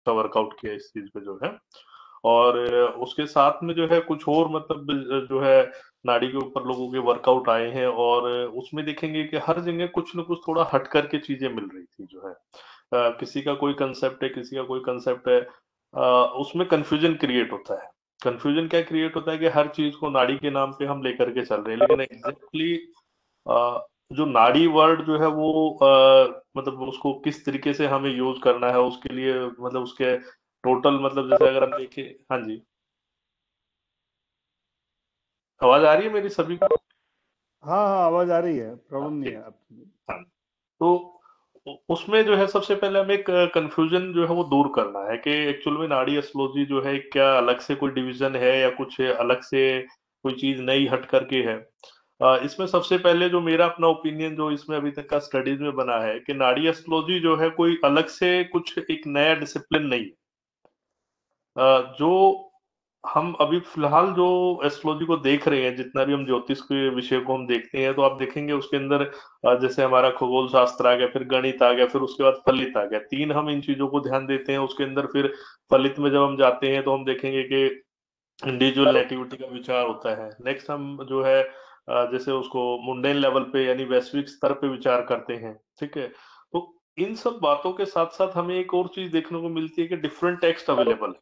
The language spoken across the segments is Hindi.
अच्छा वर्कआउट किया इस चीज पे जो है। और उसके साथ में जो है कुछ और मतलब जो है नाड़ी के ऊपर लोगों के वर्कआउट आए हैं, और उसमें देखेंगे कि हर जगह कुछ न कुछ थोड़ा हट करके चीजें मिल रही थी जो है। किसी का कोई कंसेप्ट है, किसी का कोई कंसेप्ट है, उसमें कंफ्यूजन क्रिएट होता है। कंफ्यूजन क्या क्रिएट होता है कि हर चीज को नाड़ी के नाम पे हम लेकर के चल रहे हैं, लेकिन एग्जैक्टली जो नाड़ी वर्ड जो है वो मतलब उसको किस तरीके से हमें यूज करना है उसके लिए, मतलब उसके टोटल मतलब जैसे अगर हम देखें। हाँ जी, आवाज आ रही है मेरी सभी को? हाँ हाँ, आवाज आ रही है, हाँ, प्रॉब्लम नहीं है ठीक। आप। हाँ, तो उसमें जो है सबसे पहले हमें एक कंफ्यूजन जो है वो दूर करना है कि एक्चुअल में नाड़ी एस्ट्रोलॉजी जो है क्या अलग से कोई डिवीजन है या कुछ अलग से कोई चीज नई हट करके है। इसमें सबसे पहले जो मेरा अपना ओपिनियन जो इसमें अभी तक का स्टडीज में बना है कि नाड़ी एस्ट्रोलॉजी जो है कोई अलग से कुछ एक नया डिसिप्लिन नहीं है। जो हम अभी फिलहाल जो एस्ट्रोलॉजी को देख रहे हैं, जितना भी हम ज्योतिष के विषय को हम देखते हैं, तो आप देखेंगे उसके अंदर जैसे हमारा खगोल शास्त्र आ गया, फिर गणित आ गया, फिर उसके बाद फलित आ गया। तीन हम इन चीजों को ध्यान देते हैं उसके अंदर। फिर फलित में जब हम जाते हैं तो हम देखेंगे कि इंडिविजुअल नेटिविटी का विचार होता है। नेक्स्ट हम जो है जैसे उसको मुंडेन लेवल पे यानी वैश्विक स्तर पे विचार करते हैं। ठीक है, तो इन सब बातों के साथ साथ हमें एक और चीज देखने को मिलती है कि डिफरेंट टेक्स्ट अवेलेबल है।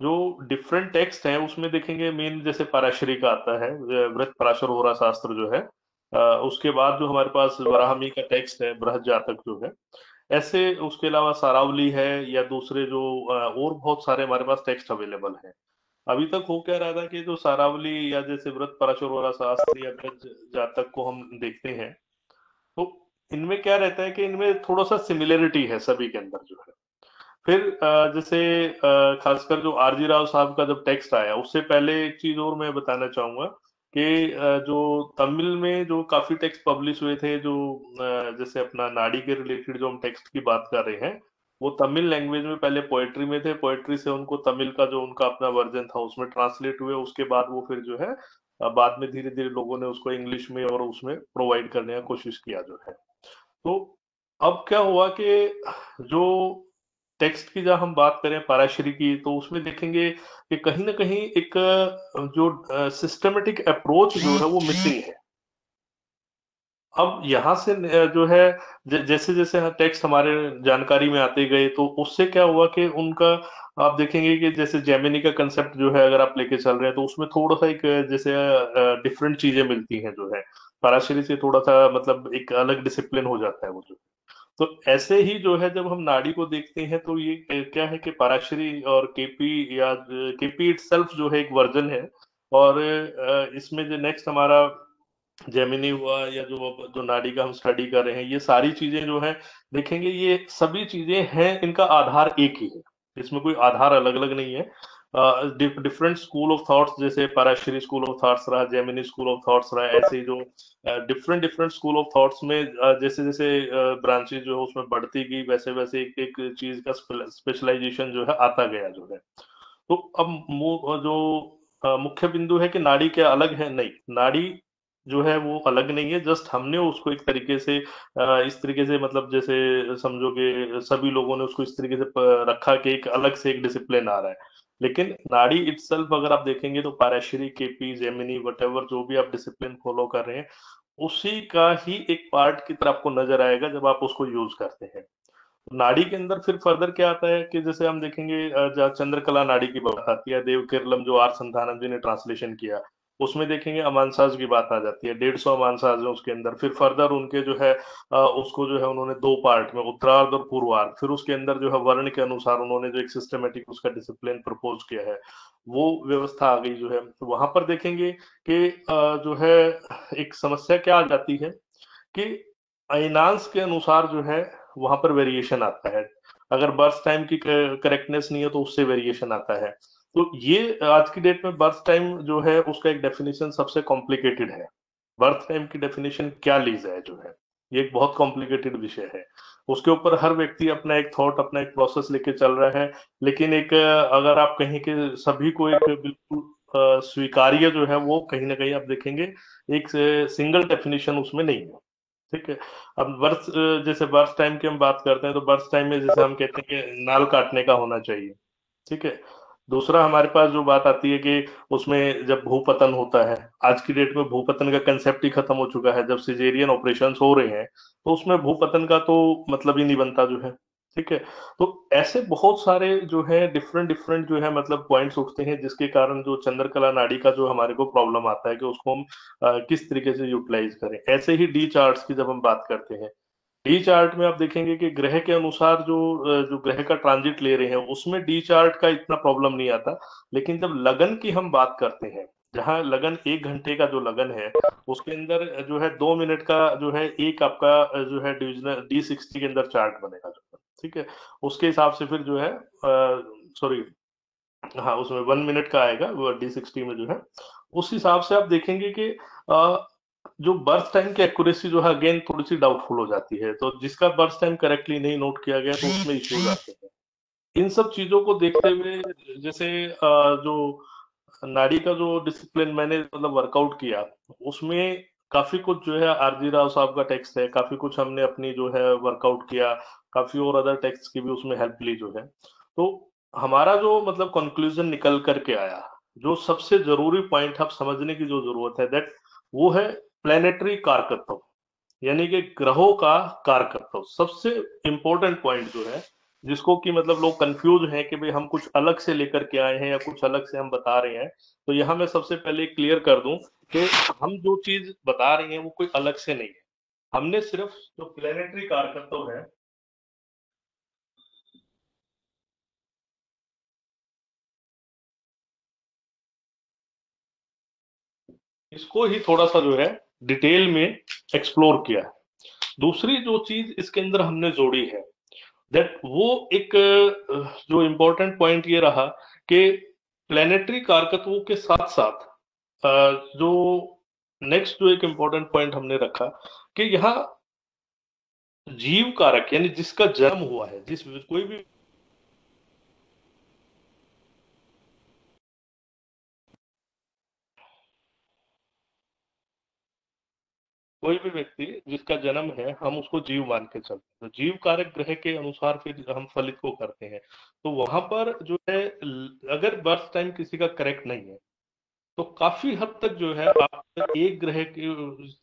जो डिफरेंट टेक्स्ट हैं उसमें देखेंगे मेन जैसे पराशरी का आता है, वृत पराशर होरा शास्त्र जो है। उसके बाद जो हमारे पास वराहमी का टेक्स्ट है, बृहद जातक जो है। ऐसे उसके अलावा सारावली है, या दूसरे जो और बहुत सारे हमारे पास टेक्स्ट अवेलेबल हैं। अभी तक हो क्या रहा था कि जो सारावली या जैसे व्रत पराशर होरा शास्त्र या बृहद जातक को हम देखते हैं, तो इनमें क्या रहता है कि इनमें थोड़ा सा सिमिलरिटी है सभी के अंदर जो है। फिर जैसे खासकर जो आरजी राव साहब का जब टेक्स्ट आया, उससे पहले एक चीज और मैं बताना चाहूंगा कि जो तमिल में जो काफी टेक्स्ट पब्लिश हुए थे, जो जैसे अपना नाड़ी के रिलेटेड जो हम टेक्स्ट की बात कर रहे हैं, वो तमिल लैंग्वेज में पहले पोएट्री में थे। पोएट्री से उनको तमिल का जो उनका अपना वर्जन था उसमें ट्रांसलेट हुए। उसके बाद वो फिर जो है बाद में धीरे धीरे लोगों ने उसको इंग्लिश में और उसमें प्रोवाइड करने का कोशिश किया जो है। तो अब क्या हुआ कि जो टेक्स्ट की जब हम बात करें पराशरी की, तो उसमें देखेंगे कि कहीं ना कहीं एक जो सिस्टमेटिक अप्रोच जो है वो मिसिंग है। अब यहाँ से जो है जैसे जैसे टेक्स्ट हमारे जानकारी में आते गए, तो उससे क्या हुआ कि उनका आप देखेंगे कि जैसे जेमिनी का कंसेप्ट जो है अगर आप लेके चल रहे हैं, तो उसमें थोड़ा सा एक जैसे डिफरेंट चीजें मिलती हैं जो है। पराशरी से थोड़ा सा मतलब एक अलग डिसिप्लिन हो जाता है वो जो। तो ऐसे ही जो है जब हम नाड़ी को देखते हैं, तो ये क्या है कि पराशरी और केपी या केपी इटसेल्फ जो है एक वर्जन है। और इसमें जो नेक्स्ट हमारा जेमिनी हुआ, या जो अब जो नाड़ी का हम स्टडी कर रहे हैं, ये सारी चीजें जो है देखेंगे, ये सभी चीजें हैं, इनका आधार एक ही है। इसमें कोई आधार अलग अलग नहीं है। डिफरेंट स्कूल ऑफ थॉट्स, जैसे पराशरी स्कूल ऑफ थॉट्स रहा, जेमिनी स्कूल ऑफ थॉट्स रहा, ऐसे ही जो different different school of thoughts में जैसे जैसे ब्रांचेज जो है उसमें बढ़ती गई, वैसे वैसे एक एक चीज का स्पेशलाइजेशन जो है आता गया जो है। तो अब जो मुख्य बिंदु है कि नाड़ी क्या अलग है? नहीं, नाड़ी जो है वो अलग नहीं है। जस्ट हमने उसको एक तरीके से इस तरीके से मतलब जैसे समझो कि सभी लोगों ने उसको इस तरीके से रखा कि एक अलग से एक डिसिप्लिन आ रहा है। लेकिन नाड़ी इटसेल्फ अगर आप देखेंगे तो पाराशरी, केपी, जेमिनी, वटेवर जो भी आप डिसिप्लिन फॉलो कर रहे हैं, उसी का ही एक पार्ट की तरह आपको नजर आएगा जब आप उसको यूज करते हैं। नाड़ी के अंदर फिर फर्दर क्या आता है कि जैसे हम देखेंगे जहाँ चंद्रकला नाड़ी की बात आती है, देव किरलम जो आर संतानंद जी ने ट्रांसलेशन किया, उसमें देखेंगे अमांसाज की बात आ जाती है। 150 अमांसाज है उसके अंदर। फिर फर्दर उनके जो है उसको जो है उन्होंने दो पार्ट में, उत्तरार्ध और पूर्वार्ध, फिर उसके अंदर जो है वर्ण के अनुसार उन्होंने जो एक सिस्टमेटिक उसका डिसिप्लिन प्रपोज किया है, वो व्यवस्था आ गई जो है। तो वहां पर देखेंगे कि जो है एक समस्या क्या आ जाती है कि अयनांश के अनुसार जो है वहां पर वेरिएशन आता है। अगर बर्थ टाइम की करेक्टनेस नहीं है तो उससे वेरिएशन आता है। तो ये आज की डेट में बर्थ टाइम जो है उसका एक डेफिनेशन सबसे कॉम्प्लिकेटेड है। बर्थ टाइम की डेफिनेशन क्या ली जाए जो है, ये एक बहुत कॉम्प्लिकेटेड विषय है। उसके ऊपर हर व्यक्ति अपना एक थॉट, अपना एक प्रोसेस लेके चल रहा है। लेकिन एक अगर आप कहीं के सभी को एक बिल्कुल स्वीकार्य जो है वो कहीं ना कहीं आप देखेंगे एक सिंगल डेफिनेशन उसमें नहीं है। ठीक है। अब बर्थ जैसे बर्थ टाइम की हम बात करते हैं, तो बर्थ टाइम में जैसे हम कहते हैं कि नाल काटने का होना चाहिए, ठीक है। दूसरा हमारे पास जो बात आती है कि उसमें जब भूपतन होता है, आज की डेट में भूपतन का कंसेप्ट ही खत्म हो चुका है। जब सिजेरियन ऑपरेशंस हो रहे हैं, तो उसमें भूपतन का तो मतलब ही नहीं बनता जो है, ठीक है। तो ऐसे बहुत सारे जो है डिफरेंट डिफरेंट जो है मतलब पॉइंट्स उठते हैं, जिसके कारण जो चंद्रकला नाड़ी का जो हमारे को प्रॉब्लम आता है कि उसको हम किस तरीके से यूटिलाइज करें। ऐसे ही डी चार्ट्स की जब हम बात करते हैं, डी चार्ट में आप देखेंगे कि ग्रह के अनुसार जो ग्रह का ट्रांजिट ले रहे हैं, उसमें डी चार्ट का इतना प्रॉब्लम नहीं आता। लेकिन जब लगन की हम बात करते हैं, जहां लगन 1 घंटे का जो लगन है, उसके अंदर जो है 2 मिनट का जो है एक आपका जो है डिविजनल D60 के अंदर चार्ट बनेगा जो है, ठीक है। उसके हिसाब से फिर जो है सॉरी, हाँ उसमें 1 मिनट का आएगा वो D60 में जो है। उस हिसाब से आप देखेंगे कि जो बर्थ टाइम की एक्यूरेसी जो है अगेन थोड़ी सी डाउटफुल हो जाती है। तो जिसका बर्थ टाइम करेक्टली नहीं नोट किया गया, तो उसमें इश्यूज आते हैं। इन सब चीजों को देखते हुए जैसे जो नाड़ी का जो डिसिप्लिन मैंने मतलब वर्कआउट किया, उसमें काफी कुछ जो है आरजी राव साहब का टेक्स्ट है, काफी कुछ हमने अपनी जो है वर्कआउट किया, काफी और अदर टेक्स्ट की भी उसमें हेल्प ली जो है। तो हमारा जो मतलब कंक्लूजन निकल करके आया, जो सबसे जरूरी पॉइंट अब समझने की जो जरूरत है, दैट वो है प्लेनेटरी कारकत्व, यानी कि ग्रहों का कारकत्व सबसे इंपॉर्टेंट पॉइंट जो है, जिसको कि मतलब लोग कंफ्यूज हैं कि भाई हम कुछ अलग से लेकर के आए हैं या कुछ अलग से हम बता रहे हैं। तो यहाँ मैं सबसे पहले क्लियर कर दूं कि हम जो चीज बता रहे हैं वो कोई अलग से नहीं है। हमने सिर्फ जो प्लेनेटरी कारकत्व है, इसको ही थोड़ा सा जो है डिटेल में एक्सप्लोर किया है। दूसरी जो चीज इसके अंदर हमने जोड़ी है, दैट वो एक जो इम्पोर्टेंट पॉइंट ये रहा कि प्लेनेटरी कारकत्वों के साथ साथ जो नेक्स्ट जो एक इम्पोर्टेंट पॉइंट हमने रखा कि यहाँ जीव कारक, यानी जिसका जन्म हुआ है, जिस कोई भी व्यक्ति जिसका जन्म है, हम उसको जीव मान के चलते हैं। तो जीव कारक ग्रह के अनुसार फिर हम फलित को करते हैं। तो वहां पर जो है अगर बर्थ टाइम किसी का करेक्ट नहीं है, तो काफी हद तक जो है आप एक ग्रह की,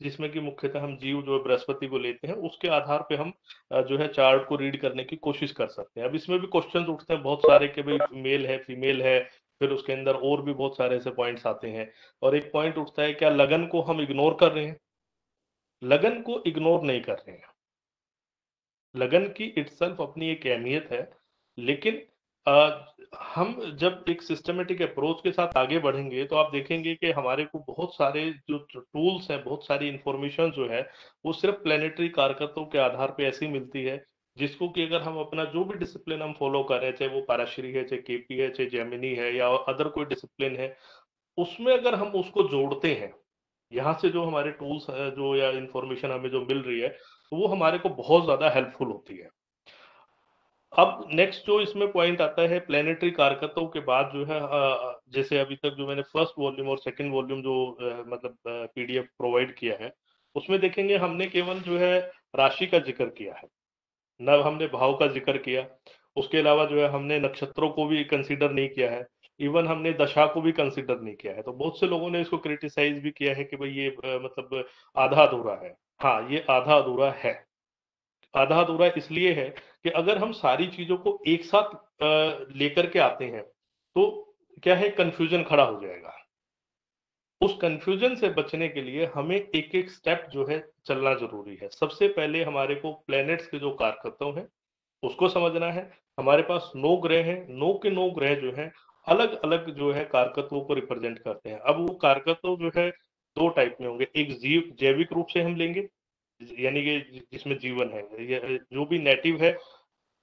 जिसमें कि मुख्यतः हम जीव जो है बृहस्पति को लेते हैं, उसके आधार पे हम जो है चार्ट को रीड करने की कोशिश कर सकते हैं। अब इसमें भी क्वेश्चंस उठते हैं बहुत सारे कि भाई मेल है फीमेल है, फिर उसके अंदर और भी बहुत सारे ऐसे पॉइंट्स आते हैं। और एक पॉइंट उठता है, क्या लगन को हम इग्नोर कर रहे हैं? लगन को इग्नोर नहीं कर रहे हैं। लगन की इटसेल्फ अपनी एक अहमियत है। लेकिन हम जब एक सिस्टमेटिक अप्रोच के साथ आगे बढ़ेंगे, तो आप देखेंगे कि हमारे को बहुत सारे जो टूल्स हैं, बहुत सारी इंफॉर्मेशन जो है, वो सिर्फ प्लेनेटरी कारकत्वों के आधार पे ऐसी मिलती है, जिसको कि अगर हम अपना जो भी डिसिप्लिन हम फॉलो कर रहे हैं, चाहे वो पाराशरी है, चाहे केपी है, चाहे जेमिनी है, या अदर कोई डिसिप्लिन है, उसमें अगर हम उसको जोड़ते हैं, यहाँ से जो हमारे टूल्स जो या इंफॉर्मेशन हमें जो मिल रही है, तो वो हमारे को बहुत ज्यादा हेल्पफुल होती है। अब नेक्स्ट जो इसमें पॉइंट आता है प्लेनेटरी कारकत्वों के बाद जो है, जैसे अभी तक जो मैंने फर्स्ट वॉल्यूम और सेकंड वॉल्यूम जो मतलब पीडीएफ प्रोवाइड किया है, उसमें देखेंगे हमने केवल जो है राशि का जिक्र किया है, न हमने भाव का जिक्र किया। उसके अलावा जो है हमने नक्षत्रों को भी कंसीडर नहीं किया है, इवन हमने दशा को भी कंसीडर नहीं किया है। तो बहुत से लोगों ने इसको क्रिटिसाइज भी किया है कि भाई ये मतलब आधा अधूरा है। हाँ, ये आधा अधूरा है। आधा अधूरा इसलिए है कि अगर हम सारी चीजों को एक साथ लेकर के आते हैं, तो क्या है, कंफ्यूजन खड़ा हो जाएगा। उस कंफ्यूजन से बचने के लिए हमें एक एक स्टेप जो है चलना जरूरी है। सबसे पहले हमारे को प्लैनेट्स के जो कारकत्व हैं, उसको समझना है। हमारे पास 9 ग्रह हैं, 9 के 9 ग्रह जो हैं अलग अलग जो है कारकत्वों को रिप्रेजेंट करते हैं। अब वो कारकत्व जो है दो टाइप में होंगे। एक जीव जैविक रूप से हम लेंगे, यानी कि जिसमें जीवन है, जो भी नेटिव है,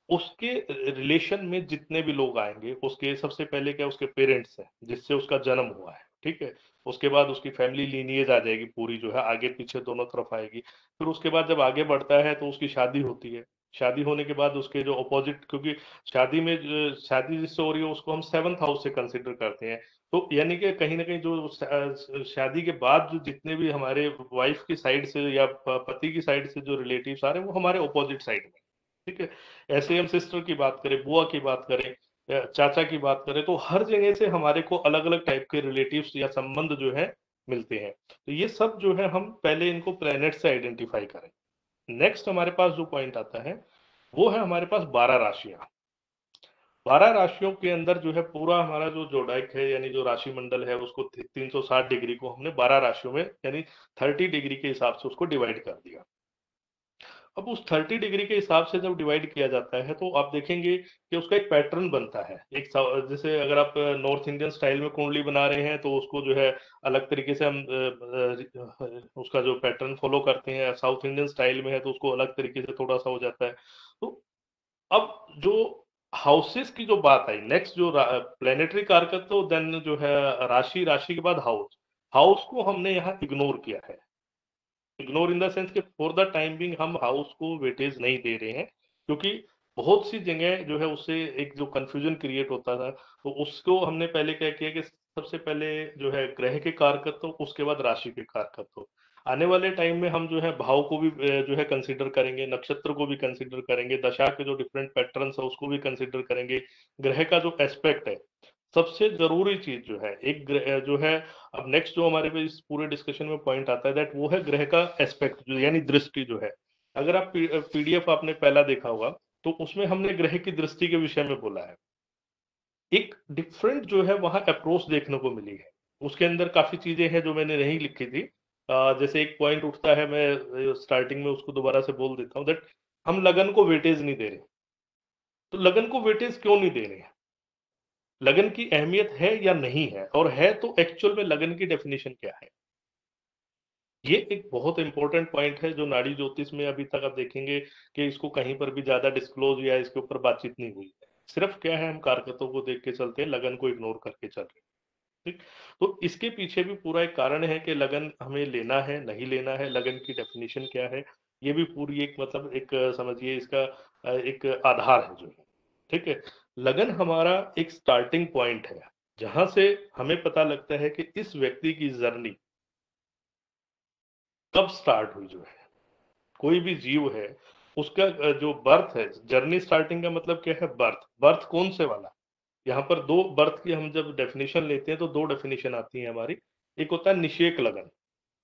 उसके रिलेशन में जितने भी लोग आएंगे, उसके सबसे पहले क्या, उसके पेरेंट्स हैं जिससे उसका जन्म हुआ है, ठीक है। उसके बाद उसकी फैमिली लीनिएज आ जाएगी पूरी, जो है आगे पीछे दोनों तरफ आएगी। फिर उसके बाद जब आगे बढ़ता है तो उसकी शादी होती है। शादी होने के बाद उसके जो अपोजिट, क्योंकि शादी में शादी जिससे हो रही है उसको हम 7th हाउस से कंसिडर करते हैं। तो यानी कि कहीं ना कहीं जो शादी के बाद जो जितने भी हमारे वाइफ की साइड से या पति की साइड से जो रिलेटिव्स आ रहे हैं वो हमारे अपोजिट साइड में, ठीक है। ऐसे हम सिस्टर की बात करें, बुआ की बात करें या चाचा की बात करें, तो हर जगह से हमारे को अलग अलग टाइप के रिलेटिव्स या संबंध जो है मिलते हैं। तो ये सब जो है हम पहले इनको प्लेनेट से आइडेंटिफाई करें। नेक्स्ट हमारे पास जो पॉइंट आता है वो है हमारे पास 12 राशियां। 12 राशियों के अंदर जो है पूरा हमारा जो जोडाइक है यानी जो राशि मंडल है उसको 360 डिग्री को हमने 12 राशियों में यानी 30 डिग्री के हिसाब से उसको डिवाइड कर दिया। अब उस 30 डिग्री के हिसाब से जब डिवाइड किया जाता है तो आप देखेंगे कि उसका एक पैटर्न बनता है। जैसे अगर आप नॉर्थ इंडियन स्टाइल में कुंडली बना रहे हैं तो उसको जो है अलग तरीके से हम उसका जो पैटर्न फॉलो करते हैं। साउथ इंडियन स्टाइल में है तो उसको अलग तरीके से थोड़ा सा हो जाता है। तो अब जो हाउसेस की जो बात आई, नेक्स्ट जो प्लेनेटरी कारकत्व, देन जो है राशि, राशि के बाद हाउस, हाउस को हमने यहाँ इग्नोर किया है। इग्नोर इन द सेंस कि फॉर द टाइम बिंग हम हाउस को वेटेज नहीं दे रहे हैं, क्योंकि बहुत सी जगह जो है उससे एक जो कंफ्यूजन क्रिएट होता था, तो उसको हमने पहले क्या किया कि सबसे पहले जो है ग्रह के कारकत्व, उसके बाद राशि के कारकत्व। आने वाले टाइम में हम जो है भाव को भी जो है कंसीडर करेंगे, नक्षत्र को भी कंसीडर करेंगे, दशा के जो डिफरेंट पैटर्न्स है उसको भी कंसीडर करेंगे, ग्रह का जो एस्पेक्ट है। सबसे जरूरी चीज जो है एक जो है, अब नेक्स्ट जो हमारे पे इस पूरे डिस्कशन में पॉइंट आता है दैट वो है ग्रह का एस्पेक्ट जो यानी दृष्टि जो है। अगर आप पीडीएफ आपने पहला देखा होगा तो उसमें हमने ग्रह की दृष्टि के विषय में बोला है। एक डिफरेंट जो है वहां अप्रोच देखने को मिली है। उसके अंदर काफी चीजें हैं जो मैंने नहीं लिखी थी। जैसे एक पॉइंट उठता है, मैं स्टार्टिंग में उसको दोबारा से बोल देता हूँ दैट हम लगन को वेटेज नहीं दे रहे। तो लगन को वेटेज क्यों नहीं दे रहे हैं? लगन की अहमियत है या नहीं है, और है तो एक्चुअल में लगन की डेफिनेशन क्या है? ये एक बहुत इंपॉर्टेंट पॉइंट है जो नाड़ी ज्योतिष में अभी तक आप देखेंगे कि इसको कहीं पर भी ज्यादा डिस्क्लोज या इसके ऊपर बातचीत नहीं हुई है। सिर्फ क्या है, हम कारकतों को देख के चलते हैं, लगन को इग्नोर करके चल रहे हैं। ठीक। तो इसके पीछे भी पूरा एक कारण है कि लगन हमें लेना है नहीं लेना है, लगन की डेफिनेशन क्या है। ये भी पूरी एक मतलब एक समझिए इसका एक आधार है जो है। ठीक है। लगन हमारा एक स्टार्टिंग पॉइंट है जहां से हमें पता लगता है कि इस व्यक्ति की जर्नी कब स्टार्ट हुई जो है। कोई भी जीव है उसका जो बर्थ है, जर्नी स्टार्टिंग का मतलब क्या है, बर्थ। बर्थ कौन से वाला? यहाँ पर दो बर्थ की हम जब डेफिनेशन लेते हैं तो दो डेफिनेशन आती है हमारी। एक होता है निषेक लगन।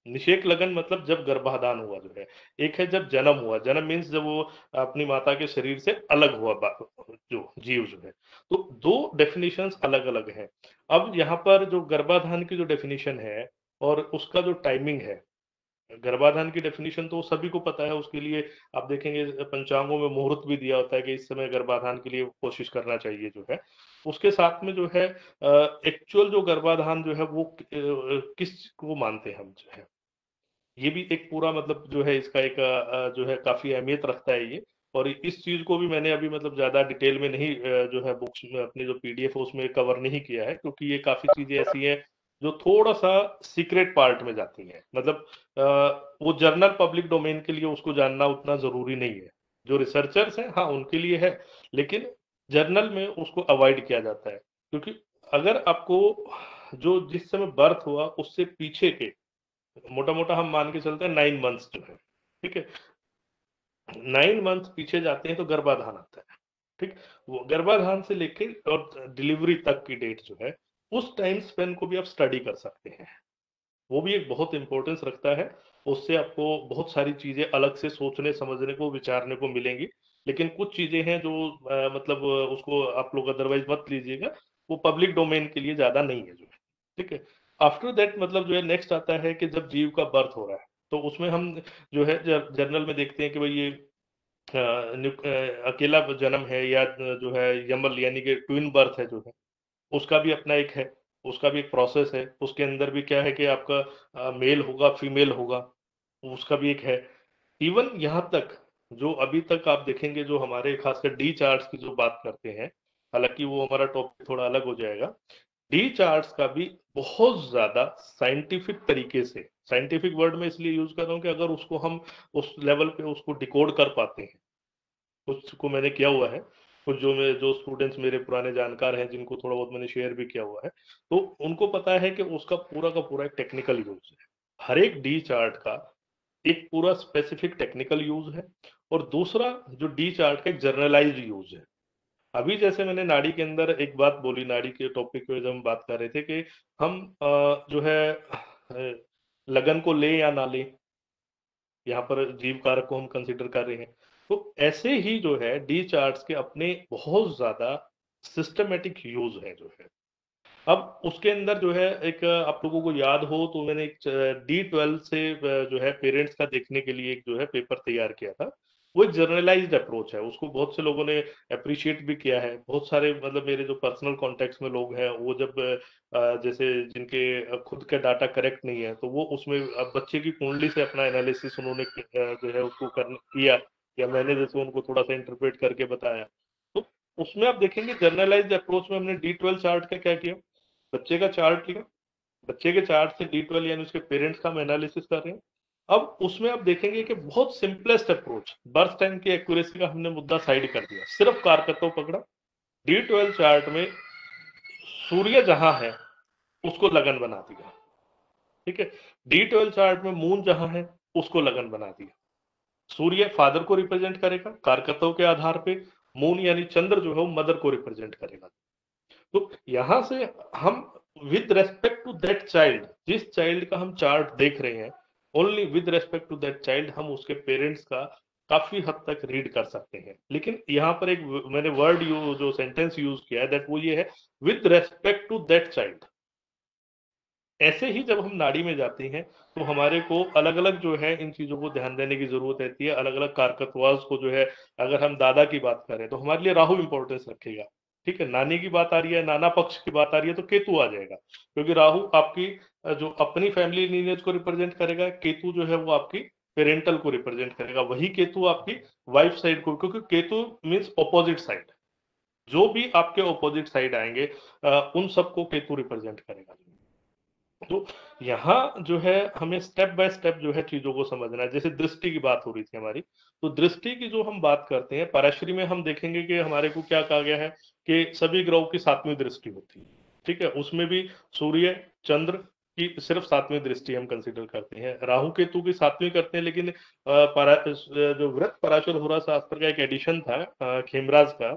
निषेक लगन मतलब जब गर्भाधान हुआ जो है। एक है जब जन्म हुआ, जन्म मीन्स जब वो अपनी माता के शरीर से अलग हुआ जो जीव जो है। तो दो डेफिनेशंस अलग अलग हैं। अब यहाँ पर जो गर्भाधान की जो डेफिनेशन है और उसका जो टाइमिंग है, गर्भाधान की डेफिनेशन तो सभी को पता है। उसके लिए आप देखेंगे पंचांगों में मुहूर्त भी दिया होता है कि इस समय गर्भाधान के लिए कोशिश करना चाहिए जो है। उसके साथ में जो है एक्चुअल जो गर्भाधान जो है वो किस को मानते हैं हम जो है, ये भी एक पूरा मतलब जो है इसका एक जो है काफी अहमियत रखता है ये। और इस चीज को भी मैंने अभी मतलब ज्यादा डिटेल में नहीं जो है बुक्स में अपने जो पीडीएफ है उसमें कवर नहीं किया है, क्योंकि ये काफी चीजें ऐसी हैं जो थोड़ा सा सीक्रेट पार्ट में जाती हैं। मतलब वो जर्नल पब्लिक डोमेन के लिए उसको जानना उतना जरूरी नहीं है। जो रिसर्चर्स हैं हाँ उनके लिए है, लेकिन जर्नल में उसको अवॉइड किया जाता है। क्योंकि अगर आपको जो जिस समय बर्थ हुआ उससे पीछे के मोटा मोटा हम मान के चलते हैं 9 मंथ्स जो है, ठीक है, 9 मंथ पीछे जाते हैं तो गर्भाधान आता है। ठीक। वो गर्भाधान से लेके और डिलीवरी तक की डेट जो है, उस टाइम स्पेन को भी आप स्टडी कर सकते हैं। वो भी एक बहुत इंपॉर्टेंस रखता है। उससे आपको बहुत सारी चीजें अलग से सोचने समझने को विचारने को मिलेंगी। लेकिन कुछ चीजें हैं जो मतलब उसको आप लोग अदरवाइज मत लीजिएगा। वो पब्लिक डोमेन के लिए ज्यादा नहीं है जो है। ठीक है। आफ्टर दैट मतलब जो है नेक्स्ट आता है कि जब जीव का बर्थ हो रहा है तो उसमें हम जो है जर्नल में देखते हैं कि भाई ये अकेला जन्म है या जो है यमल यानी कि ट्विन बर्थ है जो है, उसका भी अपना एक है। उसका भी एक प्रोसेस है। उसके अंदर भी क्या है कि आपका मेल होगा फीमेल होगा, उसका भी एक है। इवन यहाँ तक जो अभी तक आप देखेंगे जो हमारे खासकर डी चार्ट्स की जो बात करते हैं, हालांकि वो हमारा टॉपिक थोड़ा अलग हो जाएगा। डी चार्ट्स का भी बहुत ज्यादा साइंटिफिक तरीके से, साइंटिफिक वर्ड में इसलिए यूज कर रहा हूँ कि अगर उसको हम उस लेवल पे उसको डिकोड कर पाते हैं कुछ को मैंने किया हुआ है, कुछ जो स्टूडेंट्स मेरे पुराने जानकार हैं जिनको थोड़ा बहुत मैंने शेयर भी किया हुआ है, तो उनको पता है कि उसका पूरा का पूरा एक टेक्निकल यूज है। हर एक डी चार्ट का एक पूरा स्पेसिफिक टेक्निकल यूज है, और दूसरा जो डी चार्ट का एक जर्नलाइज्ड यूज है। अभी जैसे मैंने नाड़ी के अंदर एक बात बोली, नाड़ी के टॉपिक पे जब हम बात कर रहे थे कि हम जो है लगन को ले या ना ले, यहाँ पर जीव कारक को हम कंसिडर कर रहे हैं। तो ऐसे ही जो है डी चार्ट्स के अपने बहुत ज्यादा सिस्टमेटिक यूज है जो है। अब उसके अंदर जो है एक आप लोगों को याद हो तो मैंने एक D12 से जो है पेरेंट्स का देखने के लिए एक जो है पेपर तैयार किया था। वो एक जर्नलाइज्ड अप्रोच है, उसको बहुत से लोगों ने अप्रिशिएट भी किया है। बहुत सारे मतलब मेरे जो पर्सनल कॉन्टेक्ट्स में लोग हैं वो जब जैसे जिनके खुद का डाटा करेक्ट नहीं है तो वो उसमें बच्चे की कुंडली से अपना एनालिसिस उन्होंने जो है उसको किया, या मैंने जैसे उनको थोड़ा सा इंटरप्रेट करके बताया। तो उसमें आप देखेंगे जर्नलाइज्ड अप्रोच में हमने D12 चार्ट का क्या किया, बच्चे का चार्ट लिया, बच्चे के चार्ट से D12 यानी उसके पेरेंट्स का हम एनालिसिस कर रहे हैं। अब उसमें आप देखेंगे कि बहुत सिंपलेस्ट अप्रोच, बर्थ टाइम की एक्यूरेसी का हमने मुद्दा साइड कर दिया, सिर्फ कारकत्व पकड़ा। D12 चार्ट में सूर्य जहां है उसको लगन बना दिया, ठीक है। D12 चार्ट में मून जहां है उसको लगन बना दिया। सूर्य फादर को रिप्रेजेंट करेगा कारकत्व के आधार पे, मून यानी चंद्र जो है वो मदर को रिप्रेजेंट करेगा। तो यहां से हम with respect to that child, जिस चाइल्ड का हम चार्ट देख रहे हैं, only with respect to that child हम उसके पेरेंट्स का काफी हद तक रीड कर सकते हैं। लेकिन यहाँ पर एक मैंने वर्ड जो सेंटेंस यूज किया है दैट वो ये है, with respect to that child. ऐसे ही जब हम नाड़ी में जाते हैं तो हमारे को अलग अलग जो है इन चीजों को ध्यान देने की जरूरत रहती है। अलग अलग कारकत्वास को जो है, अगर हम दादा की बात करें तो हमारे लिए राहु इंपॉर्टेंस रखेगा, ठीक है। नानी की बात आ रही है, नाना पक्ष की बात आ रही है तो केतु आ जाएगा, क्योंकि राहु आपकी जो अपनी फैमिली लीनियज को रिप्रेजेंट करेगा, केतु जो है वो आपकी पेरेंटल को रिप्रेजेंट करेगा, वही केतु आपकी वाइफ साइड को, क्योंकि केतु मीन्स ऑपोजिट साइड। जो भी आपके ऑपोजिट साइड आएंगे उन सबको केतु रिप्रेजेंट करेगा। तो यहाँ जो है हमें स्टेप बाय स्टेप जो है चीजों को समझना है। जैसे दृष्टि की बात हो रही थी हमारी, तो दृष्टि की जो हम बात करते हैं पराशरी में हम देखेंगे कि हमारे को क्या कहा गया है कि सभी ग्रहों की 7वीं दृष्टि होती है, ठीक है। उसमें भी सूर्य चंद्र की सिर्फ 7वीं दृष्टि हम कंसिडर करते हैं, राहु केतु की 7वीं करते हैं। लेकिन जो वृत्त पराशर होरा शास्त्र का एक एडिशन था खेमराज का,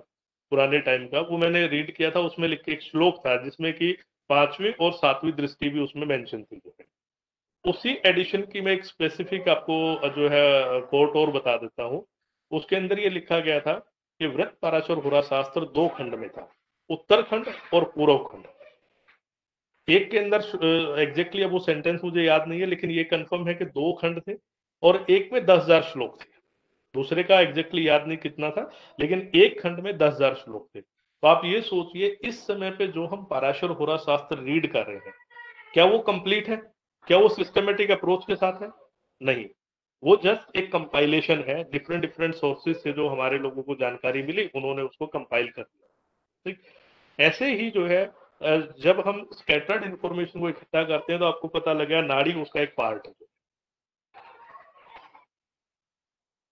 पुराने टाइम का, वो मैंने रीड किया था। उसमें लिख के एक श्लोक था जिसमें कि 5वीं और 7वीं दृष्टि भी उसमें मेंशन थी जो है। उसी एडिशन की मैं एक स्पेसिफिक आपको जो है कोट और बता देता हूँ। उसके अंदर ये लिखा गया था कि वृत्त पराशर होरा शास्त्र 2 खंड में था, उत्तरखंड और पूर्व खंड। एक के अंदर एग्जैक्टली अब वो सेंटेंस मुझे याद नहीं है, लेकिन ये कंफर्म है कि 2 खंड थे और एक में 10,000 श्लोक थे। दूसरे का एग्जैक्टली याद नहीं कितना था, लेकिन एक खंड में 10,000 श्लोक थे। तो आप ये सोचिए इस समय पे जो हम पराशर होरा शास्त्र रीड कर रहे हैं, क्या वो कंप्लीट है? क्या वो सिस्टमेटिक अप्रोच के साथ है? नहीं, वो जस्ट एक कंपाइलेशन है, डिफरेंट डिफरेंट सोर्सेज से जो हमारे लोगों को जानकारी मिली उन्होंने उसको कंपाइल कर दिया, ठीक। ऐसे ही जो है जब हम स्कैटर्ड इंफॉर्मेशन को इकट्ठा करते हैं तो आपको पता लगा नाड़ी उसका एक पार्ट है।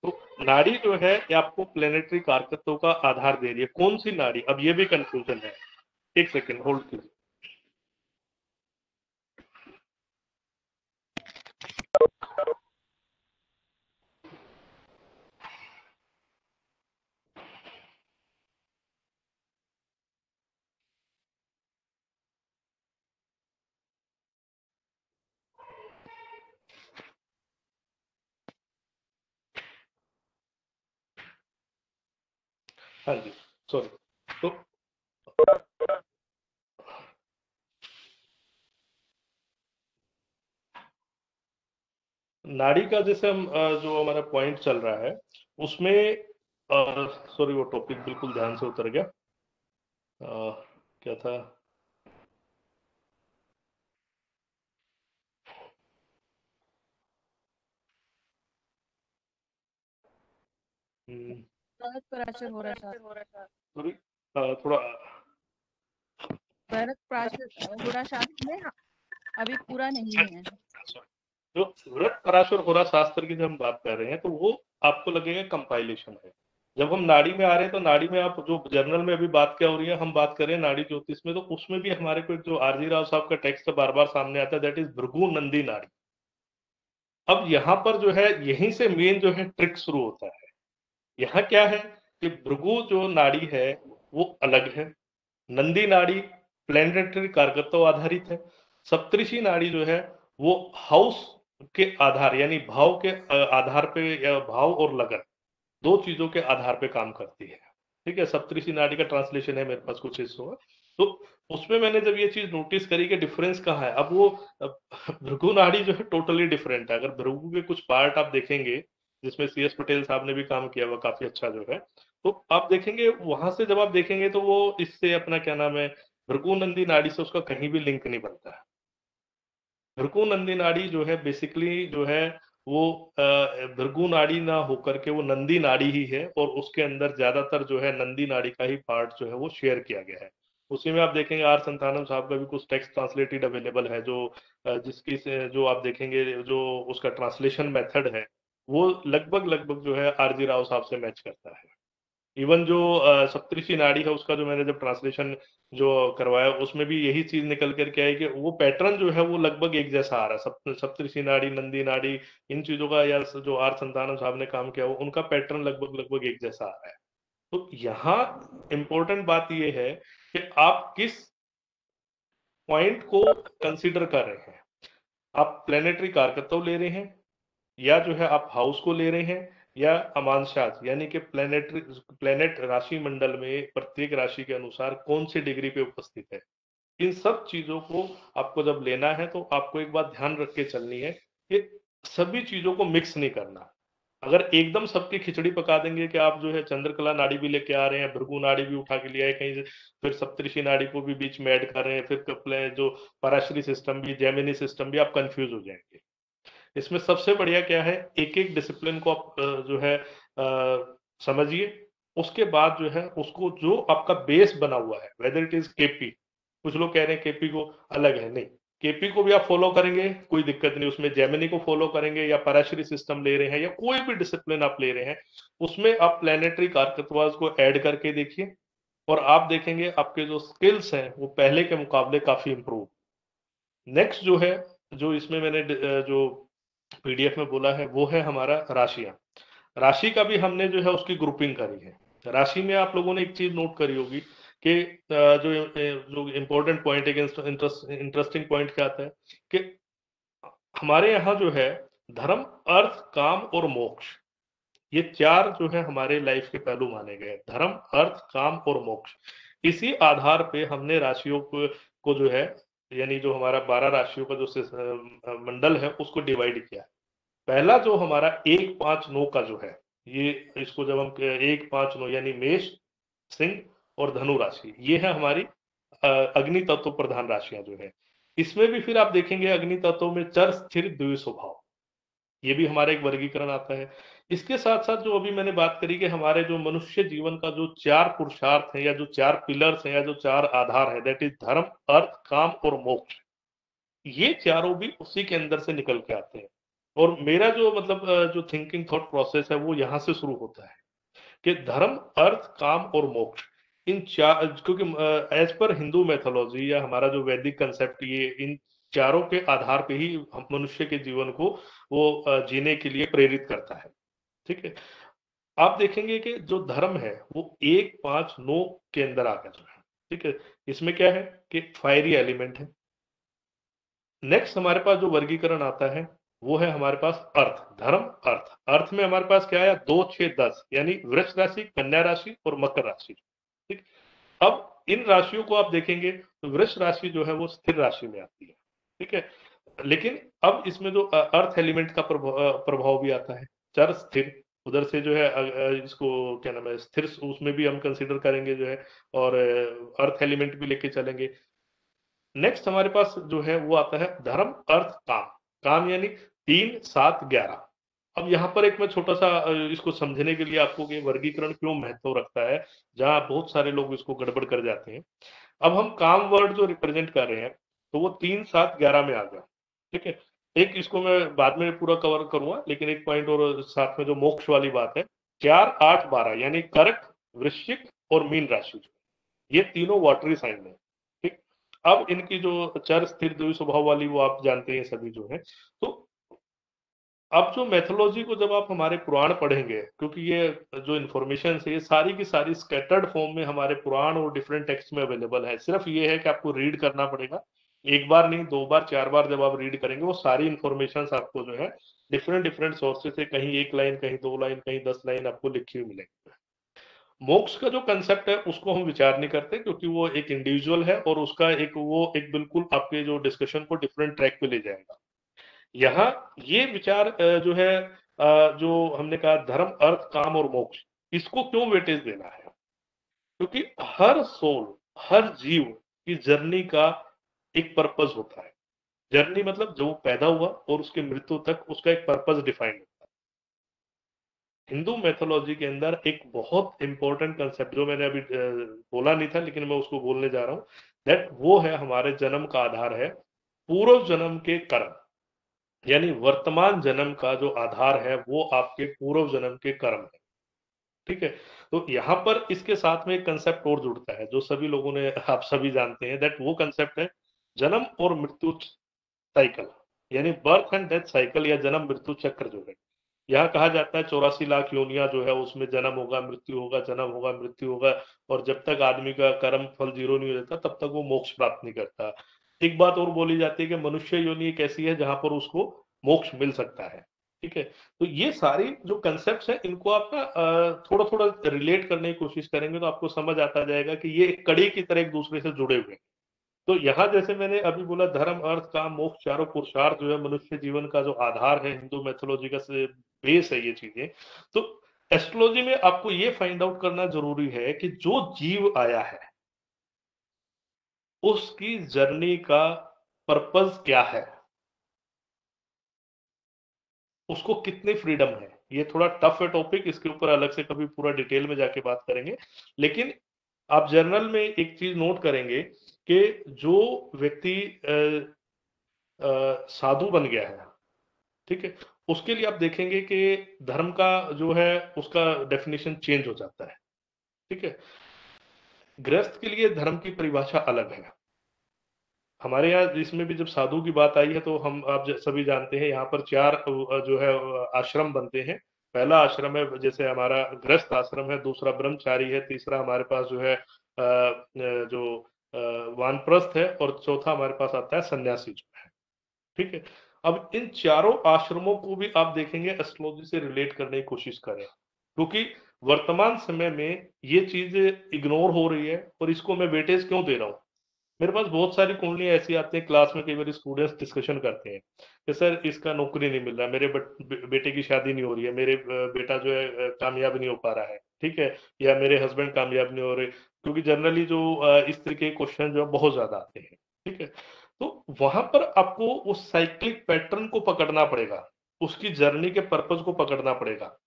तो नाड़ी जो है ये आपको प्लेनेटरी कारकत्व का आधार दे रही है। कौन सी नाड़ी, अब ये भी कंफ्यूजन है। एक सेकेंड होल्ड कीजिए। हाँ जी, सॉरी। तो नाड़ी का जैसे हम जो हमारा पॉइंट चल रहा है उसमें, सॉरी वो टॉपिक बिल्कुल ध्यान से उतर गया। क्या था? भरत पराशर हो रहा था। सॉरी, थोड़ा भरत पराशर हो रहा शास्त्र में अभी पूरा नहीं है। जो वृत्त पराशर होरा शास्त्र की जब हम बात कर रहे हैं तो वो आपको लगेगा कंपाइलेशन है, जब हम नाड़ी में आ रहे हैं तो नाड़ी में आप जो जर्नल में अभी बात क्या हो रही है, हम बात करें नाड़ी ज्योतिष में, तो उसमें भी हमारे को एक जो आरजी राव साहब का टेक्स्ट बार बार सामने आता है, दैट इज भृगु नंदी नाड़ी। अब यहाँ पर जो है यहीं से मेन जो है ट्रिक शुरू होता है। यहाँ क्या है कि भृगु जो नाड़ी है वो अलग है, नंदी नाड़ी प्लैनेटरी कारकत्व आधारित है, सप्तऋषि नाड़ी जो है वो हाउस के आधार यानी भाव के आधार पे, या भाव और लगन दो चीजों के आधार पे काम करती है। ठीक है, सप्तऋषि नाड़ी का ट्रांसलेशन है मेरे पास कुछ हिस्सों में। तो उसमें मैंने जब ये चीज नोटिस करी कि डिफरेंस कहाँ है, अब वो भृगु नाड़ी जो है टोटली डिफरेंट है। अगर भृगु के कुछ पार्ट आप देखेंगे जिसमें CS पटेल साहब ने भी काम किया हुआ काफी अच्छा जो है, तो आप देखेंगे वहां से जब आप देखेंगे तो वो इससे अपना क्या नाम है, भृगु नंदी नाड़ी से उसका कहीं भी लिंक नहीं बनता है। भृगु नंदी नाड़ी जो है बेसिकली जो है वो भृगु नाड़ी ना होकर के वो नंदी नाड़ी ही है, और उसके अंदर ज्यादातर जो है नंदी नाड़ी का ही पार्ट जो है वो शेयर किया गया है। उसी में आप देखेंगे आर संतानम साहब का भी कुछ टेक्स्ट ट्रांसलेटेड अवेलेबल है, जो जो आप देखेंगे जो उसका ट्रांसलेशन मेथड है वो लगभग लगभग जो है आरजी राव साहब से मैच करता है। इवन जो सप्तऋषि नाड़ी है उसका जो मैंने जब ट्रांसलेशन जो करवाया उसमें भी यही चीज निकल कर के आई कि वो पैटर्न जो है वो लगभग एक जैसा आ रहा है। सप्तऋषि नाड़ी, नंदी नाड़ी, इन चीजों का या जो आर संतानम साहब ने काम किया वो उनका पैटर्न लगभग लगभग एक जैसा आ रहा है। तो यहाँ इम्पोर्टेंट बात ये है कि आप किस पॉइंट को कंसिडर कर रहे हैं। आप प्लेनेटरी कारकत्व ले रहे हैं, या जो है आप हाउस को ले रहे हैं, या अमांशास यानी कि प्लेनेट राशि मंडल में प्रत्येक राशि के अनुसार कौन सी डिग्री पे उपस्थित है। इन सब चीजों को आपको जब लेना है तो आपको एक बात ध्यान रख के चलनी है कि सभी चीजों को मिक्स नहीं करना। अगर एकदम सबकी खिचड़ी पका देंगे कि आप जो है चंद्रकला नाड़ी भी लेके आ रहे हैं, भृगु नाड़ी भी उठा के ले आए कहीं से, फिर सप्तऋषि नाड़ी को भी बीच में ऐड कर रहे हैं, फिर कपले जो पराशरी सिस्टम भी, जेमिनी सिस्टम भी, आप कंफ्यूज हो जाएंगे। इसमें सबसे बढ़िया क्या है, एक एक डिसिप्लिन को आप जो है समझिए, उसके बाद जो है उसको जो आपका बेस बना हुआ है, वेदर इट इज केपी, कुछ लोग कह रहे हैं केपी को अलग है, नहीं, केपी को भी आप फॉलो करेंगे कोई दिक्कत नहीं, उसमें जेमिनी को फॉलो करेंगे या पराशरी सिस्टम ले रहे हैं या कोई भी डिसिप्लिन आप ले रहे हैं, उसमें आप प्लेनेटरी कारकत्वाज को ऐड करके देखिए, और आप देखेंगे आपके जो स्किल्स हैं वो पहले के मुकाबले काफी इंप्रूव। नेक्स्ट जो है, जो इसमें मैंने जो PDF में बोला है वो है हमारा राशियां। राशि का भी हमने जो है उसकी ग्रुपिंग करी है। राशि में आप लोगों ने एक चीज नोट करी होगी कि जो इम्पोर्टेंट पॉइंट है, इंटरेस्टिंग पॉइंट क्या आता है कि हमारे यहाँ जो है धर्म, अर्थ, काम और मोक्ष, ये चार जो है हमारे लाइफ के पहलू माने गए, धर्म, अर्थ, काम और मोक्ष। इसी आधार पे हमने राशियों को जो है, यानी जो हमारा 12 राशियों का जो मंडल है उसको डिवाइड किया है। पहला जो हमारा 1-5-9 का जो है, ये इसको जब हम 1-5-9 यानी मेष, सिंह और धनु राशि, ये है हमारी अग्नि तत्व प्रधान राशियां जो है। इसमें भी फिर आप देखेंगे अग्नि तत्व में चर, स्थिर, द्वि स्वभाव, ये भी हमारा एक वर्गीकरण आता है। इसके साथ साथ जो अभी मैंने बात करी कि हमारे जो मनुष्य जीवन का जो चार पुरुषार्थ है, या जो चार पिलर्स हैं, या जो चार आधार है, दैट इज धर्म, अर्थ, काम और मोक्ष, ये चारों भी उसी के अंदर से निकल के आते हैं। और मेरा जो मतलब जो थिंकिंग थॉट प्रोसेस है वो यहाँ से शुरू होता है कि धर्म, अर्थ, काम और मोक्ष, इन चार, क्योंकि एज पर हिंदू मैथोलॉजी या हमारा जो वैदिक कंसेप्ट, ये इन चारों के आधार पे ही हम मनुष्य के जीवन को वो जीने के लिए प्रेरित करता है। ठीक है, आप देखेंगे कि जो धर्म है वो 1-5-9 के अंदर आ गया है। ठीक है, इसमें क्या है कि फायरी एलिमेंट है। नेक्स्ट हमारे पास जो वर्गीकरण आता है वो है हमारे पास अर्थ, धर्म, अर्थ। अर्थ में हमारे पास क्या आया, 2, 6, 10, यानी वृष राशि, कन्या राशि और मकर राशि। ठीक, अब इन राशियों को आप देखेंगे तो वृष राशि जो है वो स्थिर राशि में आती है। ठीक है, लेकिन अब इसमें जो अर्थ एलिमेंट का प्रभाव भी आता है, चर, स्थिर, उधर से जो है इसको क्या नाम है, स्थिर, उसमें भी हम कंसिडर करेंगे जो है, और अर्थ एलिमेंट भी लेके चलेंगे। नेक्स्ट हमारे पास जो है वो आता है धर्म, अर्थ, काम। काम यानी 3, 7, 11। अब यहाँ पर एक मैं छोटा सा इसको समझने के लिए आपको कि वर्गीकरण क्यों महत्व रखता है, जहां बहुत सारे लोग इसको गड़बड़ कर जाते हैं। अब हम काम वर्ड जो रिप्रेजेंट कर रहे हैं तो वो 3, 7, 11 में आ गया। ठीक है, एक इसको मैं बाद में पूरा कवर करूंगा, लेकिन एक पॉइंट और साथ में जो मोक्ष वाली बात है, 4, 8, 12 यानी कर्क, वृश्चिक और मीन राशि, ये तीनों वाटरी साइन है। ठीक, अब इनकी जो चर स्थिर द्वि स्वभाव वाली वो आप जानते हैं सभी जो है। तो अब जो मैथोलॉजी को जब आप हमारे पुराण पढ़ेंगे, क्योंकि ये जो इन्फॉर्मेशन है ये सारी की सारी स्कैटर्ड फॉर्म में हमारे पुराण और डिफरेंट टेक्स्ट में अवेलेबल है। सिर्फ ये है कि आपको रीड करना पड़ेगा, एक बार नहीं 2 बार 4 बार जब आप रीड करेंगे वो सारी इन्फॉर्मेशन आपको जो है डिफरेंट डिफरेंट सोर्सेज से, कहीं 1 लाइन, कहीं 2 लाइन, कहीं 10 लाइन आपको लिखी हुई मिलेगी। मोक्ष का जो कंसेप्ट है उसको हम विचार नहीं करते, क्योंकि वो एक इंडिविजुअल है और उसका एक बिल्कुल आपके जो डिस्कशन को डिफरेंट ट्रैक पे ले जाएगा। यहाँ ये विचार जो है, जो हमने कहा धर्म, अर्थ, काम और मोक्ष, इसको क्यों वेटेज देना है? क्योंकि हर सोल, हर जीव की जर्नी का एक पर्पस होता है। जर्नी मतलब जो पैदा हुआ और उसके मृत्यु तक उसका एक पर्पस डिफाइंड होता है। हिंदू मैथोलॉजी के अंदर एक बहुत इंपॉर्टेंट कंसेप्ट जो मैंने अभी बोला नहीं था, लेकिन मैं उसको बोलने जा रहा हूँ, दैट वो है हमारे जन्म का आधार है पूर्व जन्म के कर्म। यानी वर्तमान जन्म का जो आधार है वो आपके पूर्व जन्म के कर्म है। ठीक है, तो यहाँ पर इसके साथ में एक कंसेप्ट और जुड़ता है जो सभी लोगों ने, आप सभी जानते हैं, दैट वो कंसेप्ट है जन्म और मृत्यु साइकिल, यानी बर्थ एंड डेथ साइकिल या जन्म मृत्यु चक्र जो है। यहाँ कहा जाता है 84 लाख योनियां जो है उसमें जन्म होगा, मृत्यु होगा, जन्म होगा, मृत्यु होगा, और जब तक आदमी का कर्म फल 0 नहीं हो जाता तब तक वो मोक्ष प्राप्त नहीं करता। एक बात और बोली जाती है कि मनुष्य योनि एक ऐसी है जहां पर उसको मोक्ष मिल सकता है। ठीक है, तो ये सारी जो कंसेप्ट है इनको आप ना थोड़ा थोड़ा रिलेट करने की कोशिश करेंगे तो आपको समझ आता जाएगा कि ये एक कड़ी की तरह एक दूसरे से जुड़े हुए हैं। तो यहाँ जैसे मैंने अभी बोला धर्म, अर्थ, काम, मोक्ष, चारों पुरुषार्थ जो है मनुष्य जीवन का जो आधार है, हिंदू मैथोलॉजी का बेस है ये चीजें। तो एस्ट्रोलॉजी में आपको ये फाइंड आउट करना जरूरी है कि जो जीव आया है उसकी जर्नी का पर्पस क्या है, उसको कितनी फ्रीडम है। ये थोड़ा टफ है टॉपिक, इसके ऊपर अलग से कभी पूरा डिटेल में जाके बात करेंगे। लेकिन आप जर्नल में एक चीज नोट करेंगे कि जो व्यक्ति साधु बन गया है, ठीक है, उसके लिए आप देखेंगे कि धर्म का जो है उसका डेफिनेशन चेंज हो जाता है। ठीक है, गृहस्थ के लिए धर्म की परिभाषा अलग है। हमारे यहाँ इसमें भी जब साधु की बात आई है तो हम आप सभी जानते हैं यहाँ पर 4 जो है आश्रम बनते हैं। पहला आश्रम है जैसे हमारा गृहस्थ आश्रम है, दूसरा ब्रह्मचारी है, तीसरा हमारे पास जो है जो वानप्रस्थ है, और चौथा हमारे पास आता है सन्यासी जो है। ठीक है, अब इन चारों आश्रमों को भी आप देखेंगे एस्ट्रोलॉजी से रिलेट करने की कोशिश करें, क्योंकि वर्तमान समय में ये चीज इग्नोर हो रही है। और इसको मैं वेटेज क्यों दे रहा हूँ, मेरे पास बहुत सारी कुंडलियां ऐसी आती हैं क्लास में, कई बार स्टूडेंट्स डिस्कशन करते हैं कि सर इसका नौकरी नहीं मिल रहा, मेरे बेटे की शादी नहीं हो रही है, मेरे बेटा जो है कामयाब नहीं हो पा रहा है। ठीक है, या मेरे हस्बैंड कामयाब नहीं हो रहे, क्योंकि जनरली जो इस तरीके के क्वेश्चन जो है बहुत ज्यादा आते हैं। ठीक है, तो वहां पर आपको उस साइक्लिक पैटर्न को पकड़ना पड़ेगा, उसकी जर्नी के पर्पज को पकड़ना पड़ेगा।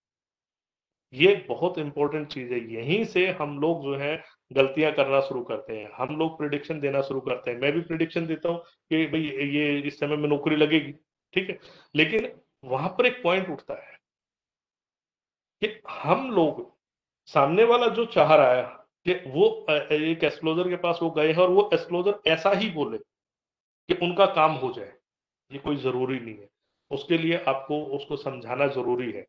ये बहुत इंपॉर्टेंट चीज है, यहीं से हम लोग जो है गलतियां करना शुरू करते हैं। हम लोग प्रिडिक्शन देना शुरू करते हैं, मैं भी प्रिडिक्शन देता हूँ कि भाई ये इस समय में नौकरी लगेगी। ठीक है, लेकिन वहां पर एक पॉइंट उठता है कि हम लोग, सामने वाला जो चाह रहा है कि वो एक एस्ट्रोलॉजर के पास वो गए हैं और वो एस्ट्रोलॉजर ऐसा ही बोले कि उनका काम हो जाए, ये कोई जरूरी नहीं है। उसके लिए आपको उसको समझाना जरूरी है।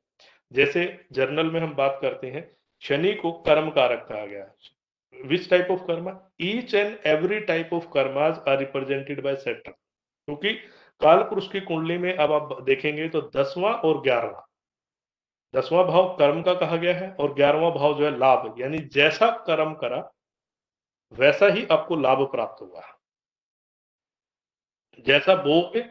जैसे जर्नल में हम बात करते हैं, शनि को कर्म कारक कहा गया है। Which type of karma, each and every type of karmas are represented by Saturn. क्योंकि काल पुरुष की कुंडली में अब आप देखेंगे तो 10वां और 11वां, 10वां भाव कर्म का कहा गया है और 11वां भाव जो है लाभ, यानी जैसा कर्म करा वैसा ही आपको लाभ प्राप्त होगा, जैसा बोओगे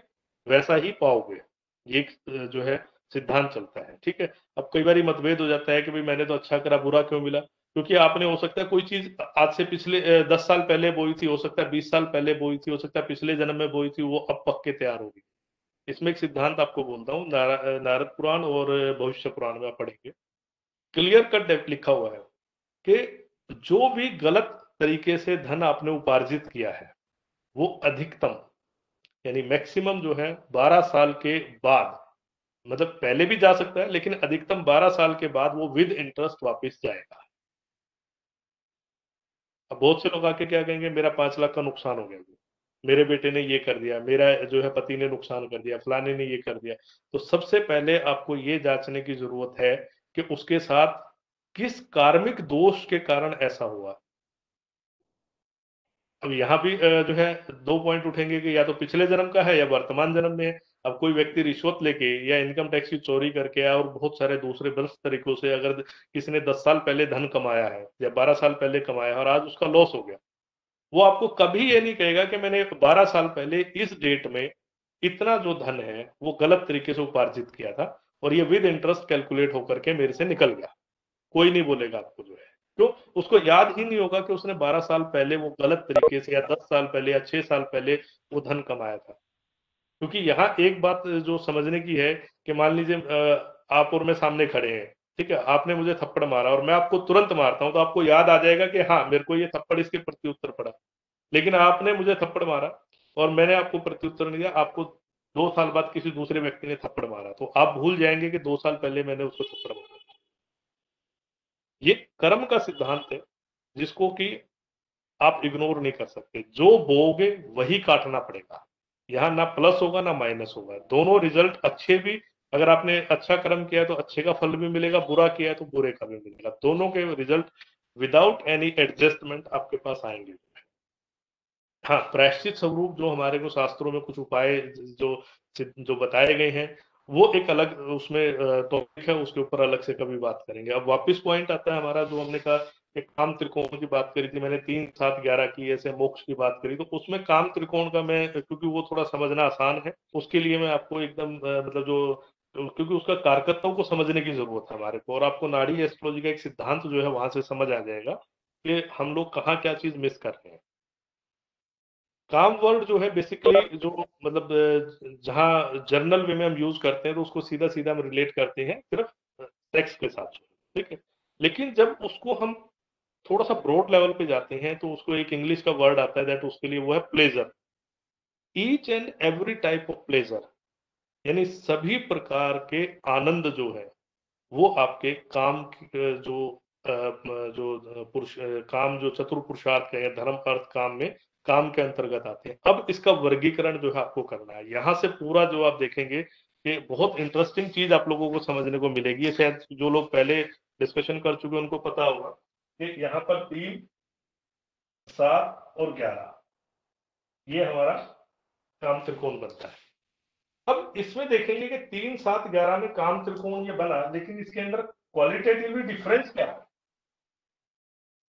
वैसा ही पाओगे। ये जो है सिद्धांत चलता है। ठीक है, अब कई बार मतभेद हो जाता है कि भाई मैंने तो अच्छा करा, बुरा क्यों मिला? क्योंकि आपने हो सकता है कोई चीज आज से पिछले 10 साल पहले बोई थी, हो सकता है 20 साल पहले बोई थी, हो सकता है पिछले जन्म में बोई थी, वो अब पक के तैयार होगी। इसमें एक सिद्धांत आपको बोलता हूँ, नारद पुराण और भविष्य पुराण में आप पढ़ेंगे, क्लियर कट लिखा हुआ है कि जो भी गलत तरीके से धन आपने उपार्जित किया है वो अधिकतम यानी मैक्सिमम जो है 12 साल के बाद मतलब पहले भी जा सकता है, लेकिन अधिकतम 12 साल के बाद वो विद इंटरेस्ट वापस जाएगा। अब बहुत से लोग आके क्या कहेंगे, मेरा 5 लाख का नुकसान हो गया, मेरे बेटे ने ये कर दिया, मेरा जो है पति ने नुकसान कर दिया, फलाने ने ये कर दिया। तो सबसे पहले आपको ये जांचने की जरूरत है कि उसके साथ किस कार्मिक दोष के कारण ऐसा हुआ। अब यहाँ भी जो है 2 पॉइंट उठेंगे कि या तो पिछले जन्म का है या वर्तमान जन्म में है। अब कोई व्यक्ति रिश्वत लेके या इनकम टैक्स की चोरी करके और बहुत सारे दूसरे भ्रष्ट तरीकों से अगर किसी ने 10 साल पहले धन कमाया है या 12 साल पहले कमाया है और आज उसका लॉस हो गया, वो आपको कभी ये नहीं कहेगा कि मैंने 12 साल पहले इस डेट में इतना जो धन है वो गलत तरीके से उपार्जित किया था और ये विद इंटरेस्ट कैलकुलेट होकर के मेरे से निकल गया। कोई नहीं बोलेगा आपको जो है, क्यों? उसको याद ही नहीं होगा कि उसने 12 साल पहले वो गलत तरीके से या 10 साल पहले या 6 साल पहले वो धन कमाया था। क्योंकि यहाँ एक बात जो समझने की है कि मान लीजिए आप और मैं सामने खड़े हैं, ठीक है? आपने मुझे थप्पड़ मारा और मैं आपको तुरंत मारता हूँ, तो आपको याद आ जाएगा कि हाँ, मेरे को ये थप्पड़ इसके प्रत्युत्तर पड़ा। लेकिन आपने मुझे थप्पड़ मारा और मैंने आपको प्रत्युत्तर नहीं दिया, आपको 2 साल बाद किसी दूसरे व्यक्ति ने थप्पड़ मारा, तो आप भूल जाएंगे कि 2 साल पहले मैंने उसको थप्पड़ मारा। ये कर्म का सिद्धांत है जिसको कि आप इग्नोर नहीं कर सकते। जो बोओगे वही काटना पड़ेगा। यहाँ ना प्लस होगा ना माइनस होगा, दोनों रिजल्ट अच्छे भी, अगर आपने अच्छा कर्म किया है तो अच्छे का फल भी मिलेगा, बुरा किया है तो बुरे का भी मिलेगा। दोनों के रिजल्ट विदाउट एनी एडजस्टमेंट आपके पास आएंगे। हाँ, प्रायश्चित स्वरूप जो हमारे को शास्त्रों में कुछ उपाय जो जो बताए गए हैं, वो एक अलग उसमें टॉपिक है, उसके ऊपर अलग से कभी बात करेंगे। अब वापस पॉइंट आता है हमारा, जो हमने कहा कि काम त्रिकोण की बात करी थी मैंने, 3 7 11 की, ऐसे मोक्ष की बात करी, तो उसमें काम त्रिकोण का मैं, क्योंकि वो थोड़ा समझना आसान है, उसके लिए मैं आपको एकदम मतलब जो, क्योंकि उसका कारकत्वों को समझने की जरूरत है हमारे को, और आपको नाड़ी एस्ट्रोलॉजी का एक सिद्धांत जो है वहां से समझ आ जाएगा कि हम लोग कहाँ क्या चीज मिस कर रहे हैं। काम वर्ड जो है बेसिकली जो मतलब जहाँ जर्नल वे में हम यूज करते हैं तो उसको सीधा सीधा हम रिलेट करते हैं सिर्फ सेक्स के साथ, ठीक है? लेकिन जब उसको हम थोड़ा सा ब्रॉड लेवल पे जाते हैं तो उसको एक इंग्लिश का वर्ड आता है दैट, उसके लिए वो है pleasure. Each and every type of pleasure, यानी सभी प्रकार के आनंद जो है वो आपके काम जो पुरुष काम जो चतुर पुरुषार्थ है या धर्म अर्थ काम में, काम के अंतर्गत आते हैं। अब इसका वर्गीकरण जो है आपको करना है। यहाँ से पूरा जो आप देखेंगे कि बहुत इंटरेस्टिंग चीज आप लोगों को समझने को मिलेगी। ये शायद जो लोग पहले डिस्कशन कर चुके हैं उनको पता होगा कि यहाँ पर 3 7 और 11 ये हमारा काम त्रिकोण बनता है। अब इसमें देखेंगे कि 3 7 11 में काम त्रिकोण ये बना, लेकिन इसके अंदर क्वालिटेटिवली डिफरेंस क्या है?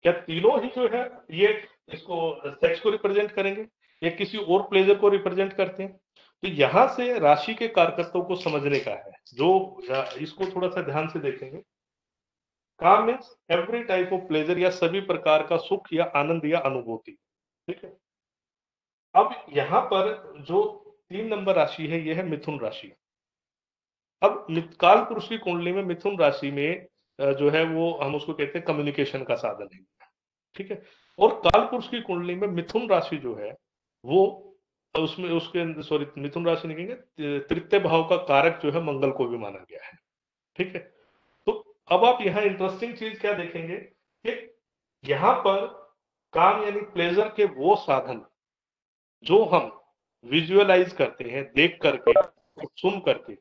क्या तीनों ही जो है ये इसको सेक्स को रिप्रेजेंट करेंगे या किसी और प्लेजर को रिप्रेजेंट करते हैं? तो यहां से राशि के कारकत्वों को समझने का है, जो इसको थोड़ा सा ध्यान से देखेंगे। काम means every type of pleasure, या सभी प्रकार का सुख या आनंद या अनुभूति, ठीक है? अब यहाँ पर जो 3 नंबर राशि है ये है मिथुन राशि। अब काल पुरुष की कुंडली में मिथुन राशि में जो है वो हम उसको कहते हैं कम्युनिकेशन का साधन है, ठीक है? और काल पुरुष की कुंडली में मिथुन राशि जो है वो, उसमें उसके सॉरी मिथुन राशि नहीं कहेंगे, तृतीय भाव का कारक जो है मंगल को भी माना गया है, ठीक है? तो अब आप यहाँ इंटरेस्टिंग चीज क्या देखेंगे कि यहाँ पर काम यानी प्लेजर के वो साधन जो हम विजुअलाइज करते हैं, देख करके और सुन करके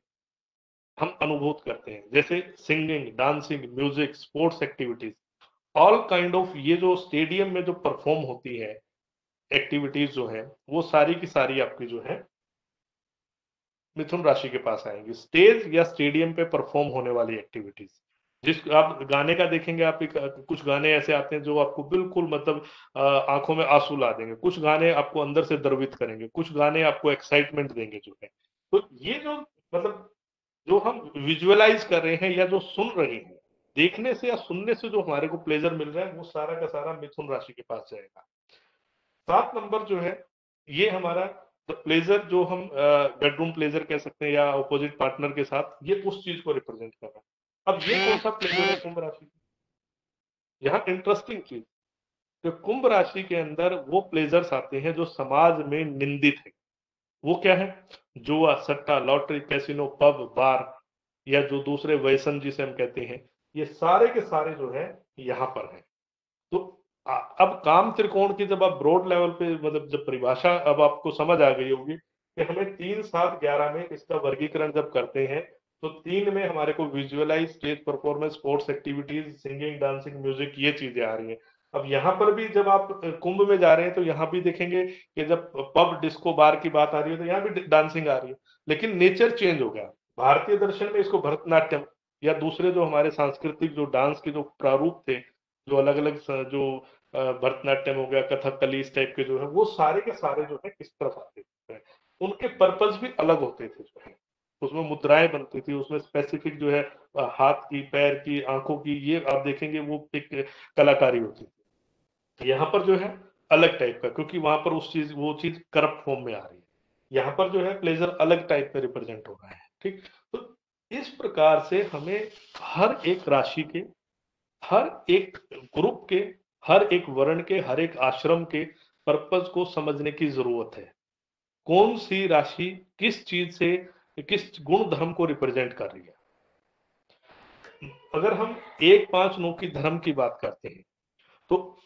हम अनुभूत करते हैं, जैसे singing, dancing, music, sports activities, all kind of, ये जो स्टेडियम में जो परफॉर्म होती है एक्टिविटीज जो है वो सारी की सारी आपकी जो है मिथुन राशि के पास आएंगी। स्टेज या स्टेडियम पे परफॉर्म होने वाली एक्टिविटीज, जिस आप गाने का देखेंगे, आप कुछ गाने ऐसे आते हैं जो आपको बिल्कुल मतलब आंखों में आंसू ला देंगे, कुछ गाने आपको अंदर से द्रवित करेंगे, कुछ गाने आपको एक्साइटमेंट देंगे जो है। तो ये जो मतलब जो हम विजुअलाइज कर रहे हैं या जो सुन रहे हैं, देखने से या सुनने से जो हमारे को प्लेजर मिल रहा है वो सारा का सारा मिथुन राशि के पास जाएगा। 7 नंबर जो है ये हमारा प्लेजर, जो हम बेडरूम प्लेजर कह सकते हैं या अपोजिट पार्टनर के साथ, ये उस चीज को रिप्रेजेंट कर रहा है। अब ये कौन सा प्लेजर है कुंभ राशि? यहाँ इंटरेस्टिंग चीज, तो कुंभ राशि के अंदर वो प्लेजर्स आते हैं जो समाज में निंदित है। वो क्या है? जुआ, सट्टा, लॉटरी, कैसीनो, पब, बार, या जो दूसरे व्यसन जिसे हम कहते हैं, ये सारे के सारे जो है यहाँ पर हैं। तो अब काम त्रिकोण की जब आप ब्रॉड लेवल पे मतलब जब परिभाषा अब आपको समझ आ गई होगी कि हमें 3, 7, 11 में इसका वर्गीकरण जब करते हैं, तो 3 में हमारे को visualise, stage performance, sports activities, singing, dancing, music, ये चीजें आ रही हैं। अब यहाँ पर भी जब आप कुंभ में जा रहे हैं तो यहाँ भी देखेंगे कि जब पब, डिस्को, बार की बात आ रही है तो यहाँ भी डांसिंग आ रही है, लेकिन नेचर चेंज हो गया। भारतीय दर्शन में इसको भरतनाट्यम या दूसरे जो हमारे सांस्कृतिक जो डांस के जो प्रारूप थे, जो अलग अलग जो भरतनाट्यम हो गया, कथकली, इस टाइप के जो है, वो सारे के सारे जो है इस तरफ आते थे। उनके पर्पस भी अलग होते थे जो है, उसमें मुद्राएं बनती थी, उसमें स्पेसिफिक जो है हाथ की, पैर की, आंखों की, ये आप देखेंगे वो एक कलाकारी होती थी। यहाँ पर जो है अलग टाइप का, क्योंकि वहां पर वो चीज करप्ट फॉर्म में आ रही है। यहाँ पर जो है प्लेजर अलग टाइप में रिप्रेजेंट हो रहा है। ठीक, तो इस प्रकार से हमें हर एक राशि के, हर एक ग्रुप के, हर एक वर्ण के, हर एक आश्रम के पर्पस को समझने की जरूरत है। कौन सी राशि किस चीज से, किस गुण धर्म को रिप्रेजेंट कर रही है। अगर हम 1, 5, 9 की धर्म की बात करते हैं तो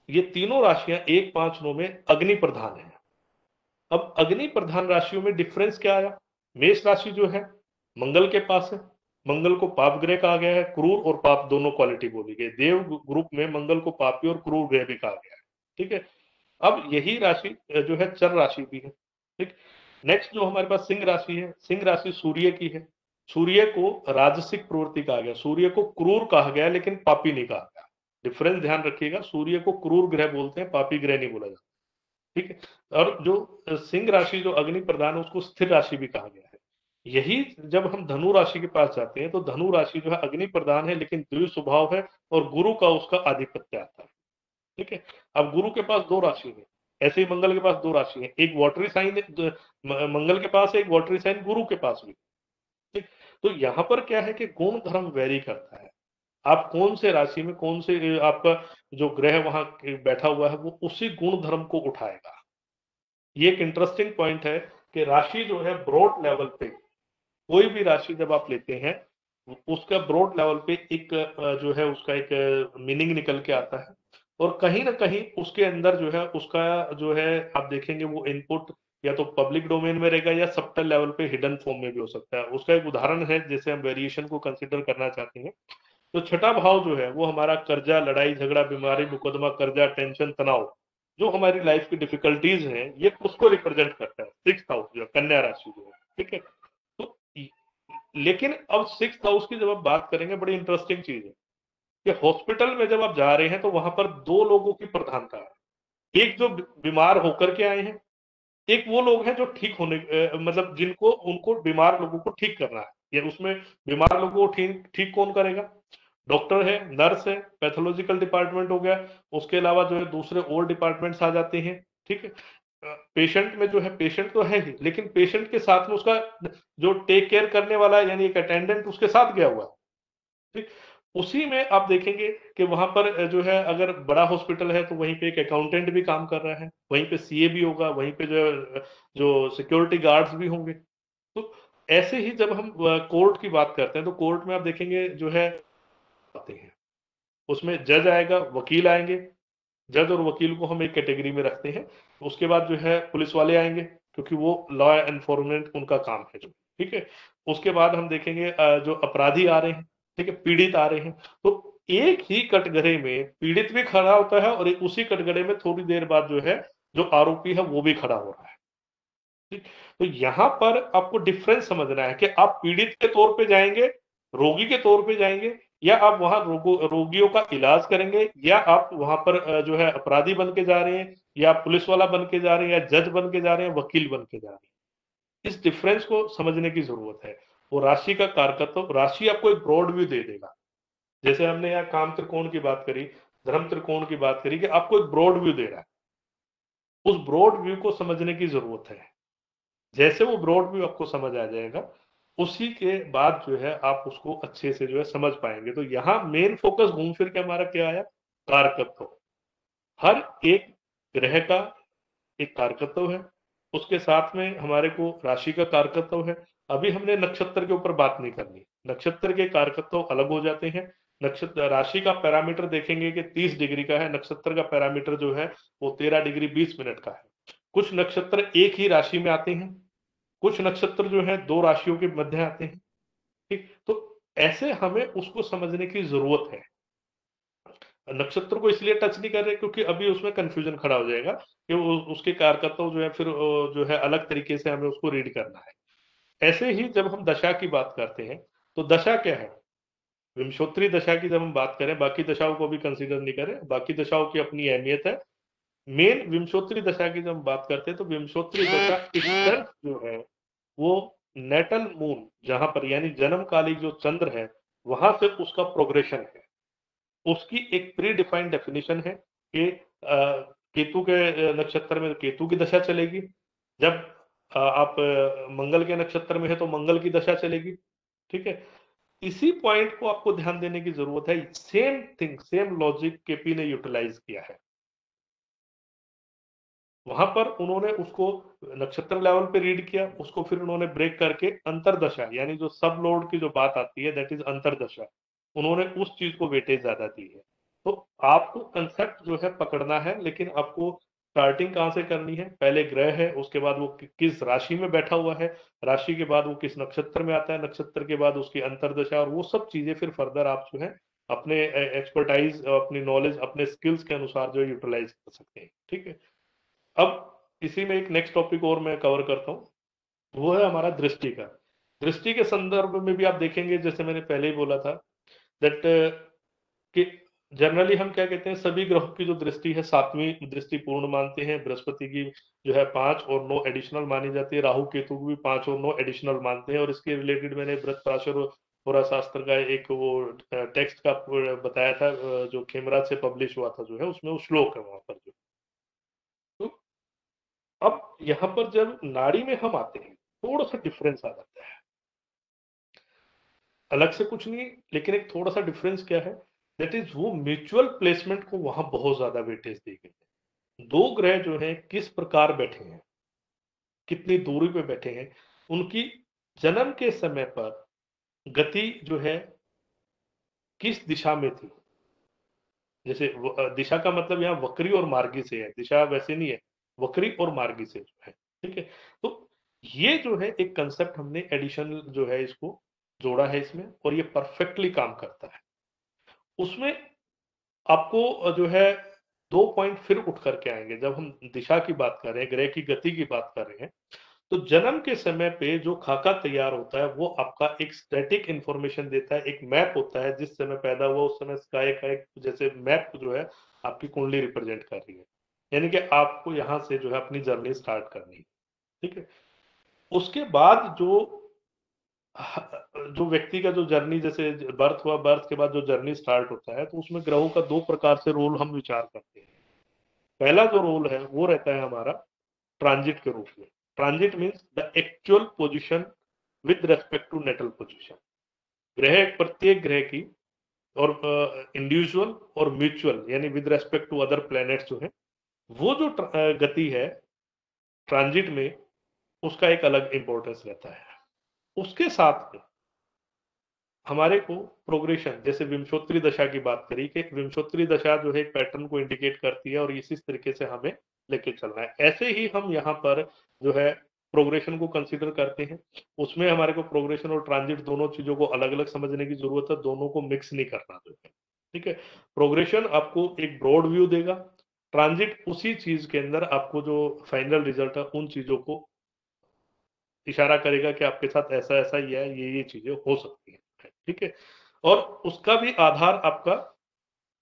ये तीनों राशियां 1, 5, 9 में अग्नि प्रधान है। अब अग्नि प्रधान राशियों में डिफरेंस क्या आया? मेष राशि जो है मंगल के पास है, मंगल को पाप ग्रह कहा गया है, क्रूर और पाप दोनों क्वालिटी बोली गई। देव ग्रुप में मंगल को पापी और क्रूर ग्रह भी कहा गया है। ठीक है, अब यही राशि जो है चर राशि भी है। ठीक, नेक्स्ट जो हमारे पास सिंह राशि है, सिंह राशि सूर्य की है। सूर्य को राजसिक प्रवृत्ति कहा गया, सूर्य को क्रूर कहा गया लेकिन पापी नहीं कहा गया। डिफरेंस ध्यान रखिएगा, सूर्य को क्रूर ग्रह बोलते हैं, पापी ग्रह नहीं बोला जाता। ठीक है, और जो सिंह राशि जो अग्नि प्रधान है उसको स्थिर राशि भी कहा गया है। यही जब हम धनु राशि के पास जाते हैं तो धनु राशि जो है अग्नि प्रधान है लेकिन द्विज स्वभाव है और गुरु का उसका आधिपत्य आता है। ठीक है, अब गुरु के पास 2 राशि है, ऐसे ही मंगल के पास 2 राशि है, एक वाटरी साइन मंगल के पास है, एक वाटरी साइन गुरु के पास भी। ठीक, तो यहाँ पर क्या है कि गुण धर्म वेरी करता है। आप कौन से राशि में कौन से आपका जो ग्रह वहां बैठा हुआ है वो उसी गुण धर्म को उठाएगा। ये एक इंटरेस्टिंग पॉइंट है कि राशि जो है ब्रॉड लेवल पे, कोई भी राशि जब आप लेते हैं उसका ब्रॉड लेवल पे एक जो है उसका एक मीनिंग निकल के आता है, और कहीं ना कहीं उसके अंदर जो है उसका जो है आप देखेंगे वो इनपुट या तो पब्लिक डोमेन में रहेगा या सबटल लेवल पे हिडन फॉर्म में भी हो सकता है। उसका एक उदाहरण है, जैसे हम वेरिएशन को कंसिडर करना चाहते हैं तो छठा भाव जो है वो हमारा कर्जा, लड़ाई झगड़ा, बीमारी, मुकदमा, कर्जा, टेंशन, तनाव, जो हमारी लाइफ की डिफिकल्टीज हैं, ये उसको रिप्रेजेंट करता है। 6th हाउस जो कन्या राशि जो है। ठीक है, तो लेकिन अब 6th हाउस की जब आप बात करेंगे, बड़ी इंटरेस्टिंग चीज है कि हॉस्पिटल में जब आप जा रहे हैं तो वहां पर 2 लोगों की प्रधानता है। एक जो बीमार होकर के आए हैं, एक वो लोग हैं जो ठीक होने मतलब जिनको उनको बीमार लोगों को ठीक करना है। ये उसमें बीमार लोगों को ठीक ठीक कौन करेगा? डॉक्टर है, नर्स है, पैथोलॉजिकल डिपार्टमेंट हो गया, उसके अलावा जो है दूसरे और डिपार्टमेंट्स आ जाते हैं। ठीक है, पेशेंट में जो है पेशेंट तो है ही, लेकिन पेशेंट के साथ में उसका जो टेक केयर करने वाला यानी एक अटेंडेंट उसके साथ गया हुआ है। ठीक, उसी में आप देखेंगे कि वहां पर जो है अगर बड़ा हॉस्पिटल है तो वहीं पे एक अकाउंटेंट भी काम कर रहा है, वहीं पे सीए भी होगा, वहीं पे जो सिक्योरिटी गार्ड्स भी होंगे। तो ऐसे ही जब हम कोर्ट की बात करते हैं तो कोर्ट में आप देखेंगे जो है आते हैं, उसमें जज आएगा, वकील आएंगे। जज और वकील को हम एक कैटेगरी में रखते हैं। उसके बाद जो है पुलिस वाले आएंगे, क्योंकि वो लॉ एनफोर्समेंट उनका काम है जो। ठीक है, उसके बाद हम देखेंगे जो अपराधी आ रहे हैं, ठीक है, पीड़ित आ रहे हैं। तो एक ही कटघरे में पीड़ित भी खड़ा होता है और उसी कटघरे में थोड़ी देर बाद जो है जो आरोपी है वो भी खड़ा हो रहा है। ठीक, तो यहाँ पर आपको डिफरेंस समझना है कि आप पीड़ित के तौर पे जाएंगे, रोगी के तौर पे जाएंगे, या आप वहां रोगियों का इलाज करेंगे, या आप वहां पर जो है अपराधी बन के जा रहे हैं, या पुलिस वाला बन के जा रहे हैं, या जज बन के जा रहे हैं, वकील बन के जा रहे हैं। इस डिफरेंस को समझने की जरूरत है। वो राशि का कारकत्व, राशि आपको एक ब्रॉड व्यू दे देगा। जैसे हमने यहाँ काम त्रिकोण की बात करी, धर्म त्रिकोण की बात करी, कि आपको एक ब्रॉड व्यू दे रहा है। उस ब्रॉड व्यू को समझने की जरूरत है। जैसे वो ब्रॉड व्यू आपको समझ आ जाएगा, उसी के बाद जो है आप उसको अच्छे से जो है समझ पाएंगे। तो यहाँ मेन फोकस घूम फिर के हमारा क्या आया? कारकत्व। हर एक ग्रह का एक कारकत्व है, उसके साथ में हमारे को राशि का कारकत्व है, अभी हमने नक्षत्र के ऊपर बात नहीं करनी। नक्षत्र के कारकत्व अलग हो जाते हैं। नक्षत्र राशि का पैरामीटर देखेंगे कि 30 डिग्री का है, नक्षत्र का पैरामीटर जो है वो 13 डिग्री 20 मिनट का है। कुछ नक्षत्र एक ही राशि में आते हैं, कुछ नक्षत्र जो है 2 राशियों के मध्य आते हैं। ठीक, तो ऐसे हमें उसको समझने की जरूरत है। नक्षत्र को इसलिए टच नहीं कर रहे क्योंकि अभी उसमें कंफ्यूजन खड़ा हो जाएगा कि वो उसके कारकत्व जो है फिर जो है अलग तरीके से हमें उसको रीड करना है। ऐसे ही जब हम दशा की बात करते हैं तो दशा क्या है? विंशोत्तरी दशा की जब हम बात करें, बाकी दशाओं को भी कंसीडर नहीं करें, बाकी दशाओं की अपनी अहमियत है। मेन विंशोत्तरी दशा की जब हम बात करते हैं तो विंशोत्तरी दशा itself जो है वो नेटल मून जहां पर यानी जन्मकालिक जो चंद्र है वहां से उसका प्रोग्रेशन है। उसकी एक प्री डिफाइंड डेफिनेशन है कि केतु के नक्षत्र में केतु की दशा चलेगी। जब आप मंगल के नक्षत्र में है तो मंगल की दशा चलेगी। ठीक है, इसी पॉइंट को आपको ध्यान देने की जरूरत है। Same thing, same logic KP ने यूटिलाइज किया है। वहां पर उन्होंने उसको नक्षत्र लेवल पे रीड किया, उसको फिर उन्होंने ब्रेक करके अंतरदशा यानी जो सब लोड की जो बात आती है दैट इज अंतरदशा, उन्होंने उस चीज को वेटेज ज्यादा दी है। तो आपको कंसेप्ट जो है पकड़ना है, लेकिन आपको स्टार्टिंग कहां से करनी है? पहले ग्रह है, उसके बाद वो किस राशि में बैठा हुआ है, राशि के बाद वो किस नक्षत्र में आता है, नक्षत्र के बाद उसकी अंतरदशा, और वो सब चीजें फिर फर्दर आप जो है अपने एक्सपर्टाइज, अपनी नॉलेज, अपने स्किल्स के अनुसार जो यूटिलाइज कर सकते हैं। ठीक है, अब इसी में एक नेक्स्ट टॉपिक और मैं कवर करता हूँ, वो है हमारा दृष्टि का। दृष्टि के संदर्भ में भी आप देखेंगे, जैसे मैंने पहले ही बोला था दैट कि जनरली हम क्या कहते हैं, सभी ग्रहों की जो दृष्टि है 7वीं दृष्टि पूर्ण मानते हैं। बृहस्पति की जो है 5 और 9 एडिशनल मानी जाती है, राहु केतु की भी 5 और 9 एडिशनल मानते हैं। और इसके रिलेटेड मैंने बृहत पराशर होरा शास्त्र का एक वो टेक्स्ट का बताया था जो खेमराज से पब्लिश हुआ था, जो है उसमें वो श्लोक है वहां पर जो। तो अब यहाँ पर जब नाड़ी में हम आते हैं थोड़ा सा डिफरेंस आ जाता है। अलग से कुछ नहीं, लेकिन एक थोड़ा सा डिफरेंस क्या है, दैट इज वो म्यूचुअल प्लेसमेंट को वहां बहुत ज्यादा वेटेज दी गई है। दो ग्रह जो है किस प्रकार बैठे हैं, कितनी दूरी पे बैठे हैं, उनकी जन्म के समय पर गति जो है किस दिशा में थी। जैसे दिशा का मतलब यहाँ वक्री और मार्गी से है, दिशा वैसे नहीं है, वक्री और मार्गी से जो है। ठीक है, तो ये जो है एक कंसेप्ट हमने एडिशन जो है इसको जोड़ा है इसमें, और ये परफेक्टली काम करता है। उसमें आपको जो है 2 पॉइंट फिर उठ करके आएंगे जब हम दिशा की बात कर रहे हैं, ग्रह की गति की बात कर रहे हैं। तो जन्म के समय पे जो खाका तैयार होता है वो आपका एक स्टैटिक इंफॉर्मेशन देता है, एक मैप होता है। जिस समय पैदा हुआ उस समय स्काई का एक जैसे मैप जो है आपकी कुंडली रिप्रेजेंट कर रही है, यानी कि आपको यहाँ से जो है अपनी जर्नी स्टार्ट करनी है। ठीक है, उसके बाद जो व्यक्ति का जो जर्नी, जैसे बर्थ हुआ, बर्थ के बाद जो जर्नी स्टार्ट होता है, तो उसमें ग्रहों का 2 प्रकार से रोल हम विचार करते हैं। पहला जो रोल है वो रहता है हमारा ट्रांजिट के रूप में। Transit means the actual position with respect to natal position. ग्रह, प्रत्येक ग्रह की और इंडिविजुअल और म्यूचुअल यानी with respect to other planets जो है, वो जो गति है ट्रांजिट में, उसका एक अलग इंपॉर्टेंस रहता है। उसके साथ में हमारे को प्रोग्रेशन, जैसे विंशोत्तरी दशा की बात करी कि विंशोत्तरी दशा जो है एक पैटर्न को इंडिकेट करती है और इसी तरीके से हमें लेके चलना है। ऐसे ही हम यहाँ पर जो है प्रोग्रेशन को कंसीडर करते हैं। उसमें हमारे को प्रोग्रेशन और ट्रांजिट दोनों चीजों को अलग अलग समझने की जरूरत है, दोनों को मिक्स नहीं करना जो है। ठीक है, प्रोग्रेशन आपको एक ब्रॉड व्यू देगा, ट्रांजिट उसी चीज के अंदर आपको जो फाइनल रिजल्ट है उन चीजों को इशारा करेगा कि आपके साथ ऐसा ऐसा ही है, ये चीजें हो सकती हैं। ठीक है, और उसका भी आधार आपका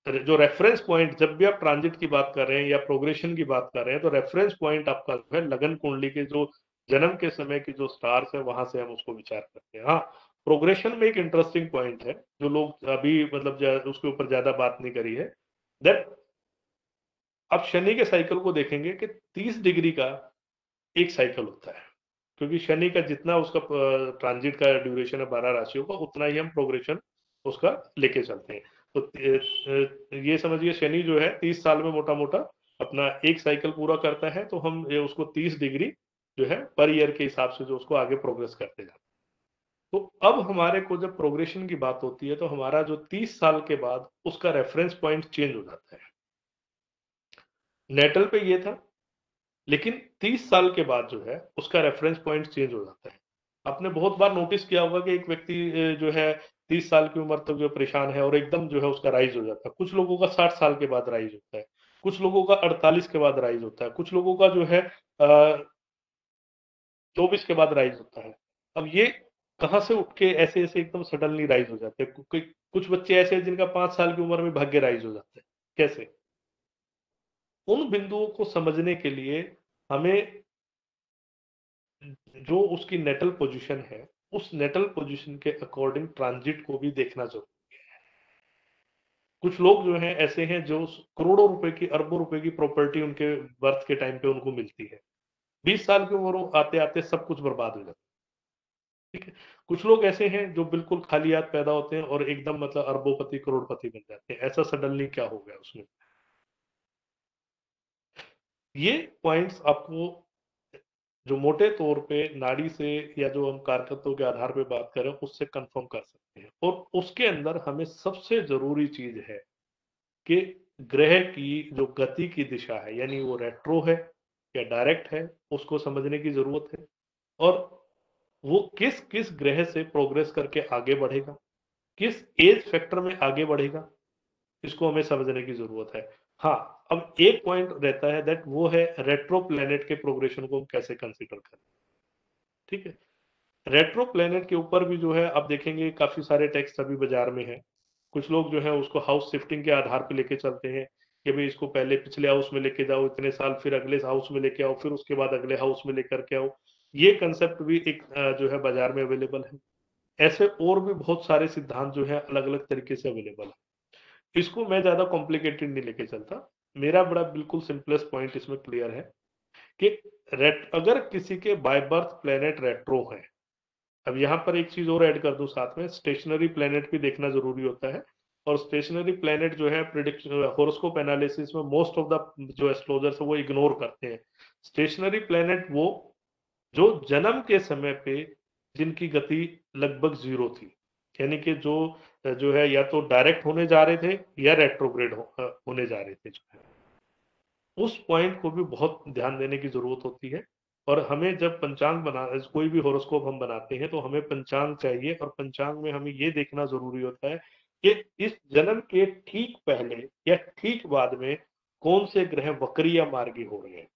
जो रेफरेंस पॉइंट, जब भी आप ट्रांजिट की बात कर रहे हैं या प्रोग्रेशन की बात कर रहे हैं, तो रेफरेंस पॉइंट आपका जो है लगन कुंडली के जो जन्म के समय की जो स्टार्स है वहां से हम उसको विचार करते हैं। हाँ, प्रोग्रेशन में एक इंटरेस्टिंग पॉइंट है जो लोग अभी मतलब उसके ऊपर ज्यादा बात नहीं करी है, दैट अब शनि के साइकिल को देखेंगे कि 30 डिग्री का एक साइकिल होता है, क्योंकि शनि का जितना उसका ट्रांजिट का ड्यूरेशन है 12 राशियों का, उतना ही हम प्रोग्रेशन उसका लेके चलते हैं। तो ये समझिए शनि जो है 30 साल में मोटा मोटा अपना एक साइकिल पूरा करता है, तो हम ये उसको 30 डिग्री जो है पर ईयर के हिसाब से जो उसको आगे प्रोग्रेस करते जाते हैं। तो अब हमारे को जब प्रोग्रेशन की बात होती है तो हमारा जो 30 साल के बाद उसका रेफरेंस पॉइंट चेंज हो जाता है। नेटल पे ये था, लेकिन 30 साल के बाद जो है उसका रेफरेंस पॉइंट चेंज हो जाता है। आपने बहुत बार नोटिस किया होगा कि एक व्यक्ति जो है 30 साल की उम्र तक जो परेशान है और एकदम जो है उसका राइज हो जाता है। कुछ लोगों का 60 साल के बाद राइज होता है, कुछ लोगों का 48 के बाद राइज होता है, कुछ लोगों का जो है 24 के बाद राइज होता है। अब ये कहाँ से उठ के ऐसे-ऐसे एकदम सडनली राइज हो जाते हैं? कुछ बच्चे ऐसे हैं जिनका 5 साल की उम्र में भाग्य राइज हो जाते हैं। कैसे? उन बिंदुओं को समझने के लिए हमें जो उसकी नेटल पोजीशन है, उस नेटल पोजीशन के अकॉर्डिंग ट्रांजिट को भी देखना ज़रूरी है। कुछ लोग जो हैं ऐसे हैं जो करोड़ों रुपए की, अरबों रुपए की प्रॉपर्टी उनके बर्थ के टाइम पे उनको मिलती है। 20 साल की उम्र आते-आते सब कुछ बर्बाद हो जाता है। ठीक है? कुछ लोग ऐसे हैं जो बिल्कुल खाली हाथ पैदा होते हैं और एकदम मतलब अरबोपति, करोड़पति बन जाते हैं। ऐसा सडनली क्या हो गया उसमें? ये पॉइंट्स आपको जो मोटे तौर पे नाड़ी से या जो हम कारकत्तों के आधार पे बात करें उससे कंफर्म कर सकते हैं और उसके अंदर हमें सबसे जरूरी चीज है कि ग्रह की जो गति की दिशा है यानी वो रेट्रो है या डायरेक्ट है उसको समझने की जरूरत है और वो किस किस ग्रह से प्रोग्रेस करके आगे बढ़ेगा, किस एज फैक्टर में आगे बढ़ेगा, इसको हमें समझने की जरूरत है। हाँ, अब एक पॉइंट रहता है दैट वो है रेट्रो प्लेनेट के प्रोग्रेशन को हम कैसे कंसीडर करें। ठीक है, रेट्रो प्लेनेट के ऊपर भी जो है आप देखेंगे काफी सारे टेक्स्ट अभी बाजार में है। कुछ लोग जो है उसको हाउस शिफ्टिंग के आधार पे लेके चलते हैं कि भाई इसको पहले पिछले हाउस में लेके जाओ इतने साल, फिर अगले हाउस में लेके आओ, फिर उसके बाद अगले हाउस में लेकर के आओ। ये कंसेप्ट भी एक जो है बाजार में अवेलेबल है। ऐसे और भी बहुत सारे सिद्धांत जो है अलग अलग तरीके से अवेलेबल है। इसको मैं ज्यादा कॉम्प्लिकेटेड नहीं लेके चलता। मेरा बड़ा बिल्कुल सिंपलेस्ट पॉइंट इसमें क्लियर है कि अगर किसी के बाय बर्थ प्लेनेट रेट्रो है, अब यहाँ पर एक चीज और ऐड कर दूं साथ में, स्टेशनरी प्लेनेट भी देखना जरूरी होता है। और स्टेशनरी प्लेनेट जो है प्रिडिक्शन हॉरोस्कोप एनालिसिस में मोस्ट ऑफ द जो एस्ट्रोलजर्स है वो इग्नोर करते हैं। स्टेशनरी प्लेनेट वो जो जन्म के समय पे जिनकी गति लगभग जीरो थी, यानी कि जो जो है या तो डायरेक्ट होने जा रहे थे या रेट्रोग्रेड होने जा रहे थे जो है, उस पॉइंट को भी बहुत ध्यान देने की जरूरत होती है। और हमें जब पंचांग बना कोई भी हॉरोस्कोप हम बनाते हैं तो हमें पंचांग चाहिए और पंचांग में हमें ये देखना जरूरी होता है कि इस जन्म के ठीक पहले या ठीक बाद में कौन से ग्रह वक्री या मार्गी हो रहे हैं।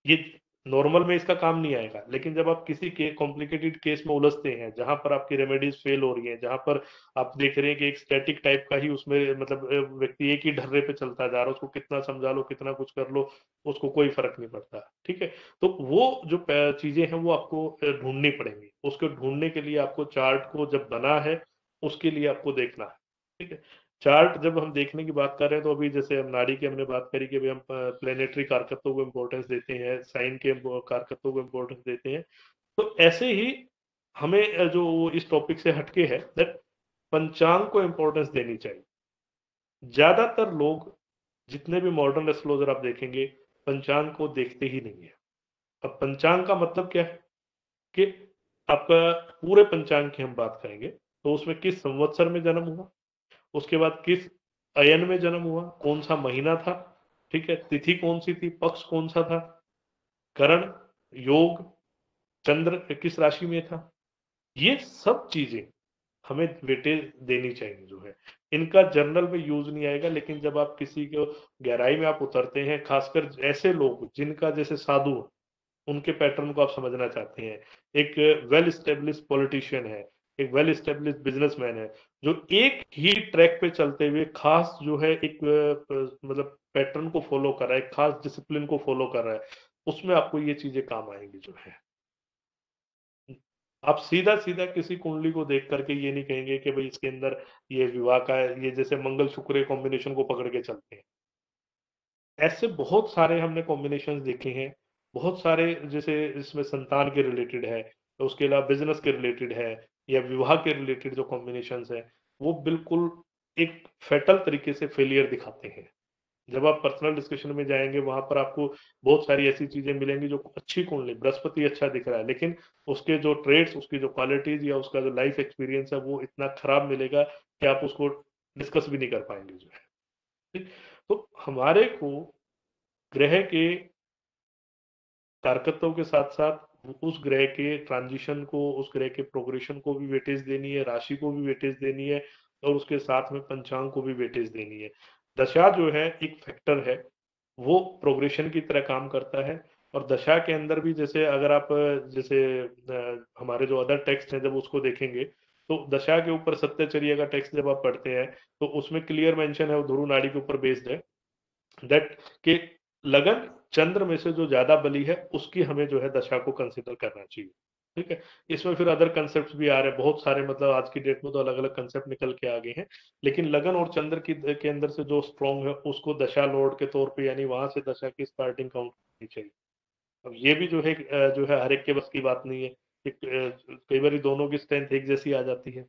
ये नॉर्मल में इसका काम नहीं आएगा, लेकिन जब आप किसी के कॉम्प्लिकेटेड केस में उलझते हैं जहां पर आपकी रेमेडीज फेल हो रही है, जहां पर आप देख रहे हैं कि एक स्टैटिक टाइप का ही उसमें मतलब व्यक्ति एक ही ढर्रे पे चलता जा रहा है, उसको कितना समझा लो कितना कुछ कर लो उसको कोई फर्क नहीं पड़ता। ठीक है, तो वो जो चीजें हैं वो आपको ढूंढनी पड़ेंगी। उसको ढूंढने के लिए आपको चार्ट को जब बना है उसके लिए आपको देखना है। ठीक है, चार्ट जब हम देखने की बात कर रहे हैं तो अभी जैसे हम नाड़ी की हमने बात करी कि भाई हम प्लेनेटरी कारकत्वों को इम्पोर्टेंस देते हैं, साइन के कारकत्वों को इम्पोर्टेंस देते हैं। तो ऐसे ही हमें जो इस टॉपिक से हटके है दैट पंचांग को इम्पोर्टेंस देनी चाहिए। ज्यादातर लोग जितने भी मॉडर्न एस्ट्रोलॉजर आप देखेंगे पंचांग को देखते ही नहीं है। अब पंचांग का मतलब क्या है कि आपका पूरे पंचांग की हम बात करेंगे तो उसमें किस संवत्सर में जन्म हुआ, उसके बाद किस अयन में जन्म हुआ, कौन सा महीना था, ठीक है, तिथि कौन सी थी, पक्ष कौन सा था, करण, योग, चंद्र किस राशि में था। ये सब चीजें हमें वेटेज देनी चाहिए जो है। इनका जर्नल में यूज नहीं आएगा, लेकिन जब आप किसी को गहराई में आप उतरते हैं, खासकर ऐसे लोग जिनका जैसे साधु उनके पैटर्न को आप समझना चाहते हैं, एक वेल स्टेब्लिश पॉलिटिशियन है, एक वेल स्टेब्लिश बिजनेसमैन है जो एक ही ट्रैक पे चलते हुए खास जो है एक मतलब पैटर्न को फॉलो कर रहा है, खास डिसिप्लिन को फॉलो कर रहा है, उसमें आपको ये चीजें काम आएंगी जो है। आप सीधा सीधा किसी कुंडली को देख करके ये नहीं कहेंगे कि भाई इसके अंदर ये विवाह का है, ये जैसे मंगल शुक्र कॉम्बिनेशन को पकड़ के चलते हैं। ऐसे बहुत सारे हमने कॉम्बिनेशंस देखे हैं, बहुत सारे जैसे इसमें संतान के रिलेटेड है, तो उसके अलावा बिजनेस के रिलेटेड है या विवाह के रिलेटेड जो कॉम्बिनेशंस है वो बिल्कुल एक फैटल तरीके से फेलियर दिखाते हैं। जब आप पर्सनल डिस्कशन में जाएंगे वहां पर आपको बहुत सारी ऐसी चीजें मिलेंगी जो अच्छी कुंडली, बृहस्पति अच्छा दिख रहा है, लेकिन उसके जो ट्रेड्स, उसकी जो क्वालिटीज या उसका जो लाइफ एक्सपीरियंस है वो इतना खराब मिलेगा कि आप उसको डिस्कस भी नहीं कर पाएंगे जो है। ठीक? तो हमारे को ग्रह के कारकत्व के साथ साथ उस ग्रह के ट्रांजिशन को, उस ग्रह के प्रोग्रेशन को भी वेटेज देनी है, राशि को भी वेटेज देनी है, और उसके साथ में पंचांग को भी वेटेज देनी है। दशा जो है एक फैक्टर है, वो प्रोग्रेशन की तरह काम करता है। और दशा के अंदर भी जैसे अगर आप जैसे हमारे जो अदर टेक्स्ट हैं जब उसको देखेंगे, तो दशा के ऊपर सत्यचर्या का टेक्स्ट जब आप पढ़ते हैं तो उसमें क्लियर मेंशन है, वो ध्रुव नाड़ी के ऊपर बेस्ड है, दैट कि लगन चंद्र में से जो ज्यादा बली है उसकी हमें जो है दशा को कंसिडर करना चाहिए। ठीक है, इसमें फिर अदर कंसेप्ट भी आ रहे हैं बहुत सारे, मतलब आज की डेट में तो अलग अलग कंसेप्ट निकल के आ गए हैं, लेकिन लगन और चंद्र की के अंदर से जो स्ट्रॉन्ग है उसको दशा लॉर्ड के तौर पे, यानी वहां से दशा की स्टार्टिंग काउंट करनी चाहिए। अब ये भी जो है हर एक के बस की बात नहीं है, कई बार दोनों की स्ट्रेंथ एक जैसी आ जाती है।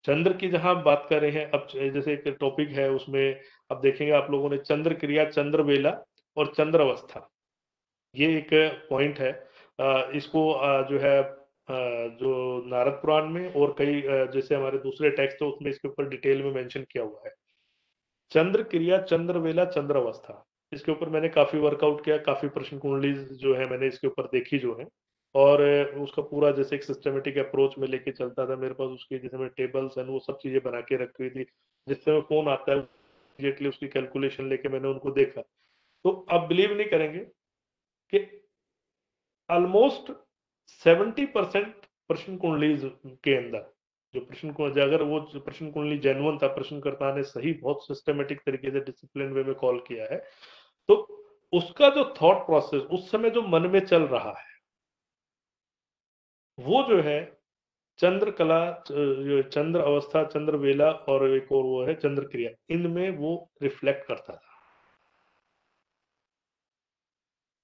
चंद्र की जहां आप बात कर रहे हैं, अब जैसे एक टॉपिक है उसमें अब देखेंगे आप लोगों ने चंद्र क्रिया, चंद्र वेला और चंद्र अवस्था, ये एक पॉइंट है। इसको जो है जो नारद पुराण में और कई जैसे हमारे दूसरे टेक्स्ट है उसमें इसके ऊपर डिटेल में मेंशन किया हुआ है। चंद्र क्रिया, चंद्र वेला, चंद्र अवस्था, इसके ऊपर मैंने काफी वर्कआउट किया, काफी प्रश्न कुंडली जो है मैंने इसके ऊपर देखी जो है, और उसका पूरा जैसे एक सिस्टमेटिक अप्रोच में लेके चलता था। मेरे पास उसकी जैसे मैं टेबल्स एंड वो सब चीजें बना के रखी हुई थी, जिस समय फोन आता है इमीडिएटली उसकी कैलकुलेशन लेके मैंने उनको देखा। तो आप बिलीव नहीं करेंगे कि ऑलमोस्ट 70% प्रश्न कुंडली के अंदर, जो प्रश्न कुंडली, अगर वो जो प्रश्न कुंडली जेन्युइन था, प्रश्नकर्ता ने सही बहुत सिस्टमेटिक तरीके से डिसिप्लिन वे में कॉल किया है, तो उसका जो थॉट प्रोसेस उस समय जो मन में चल रहा है वो जो है चंद्र कला, चंद्र अवस्था, चंद्र वेला और एक और वो है चंद्र क्रिया, इनमें वो रिफ्लेक्ट करता था।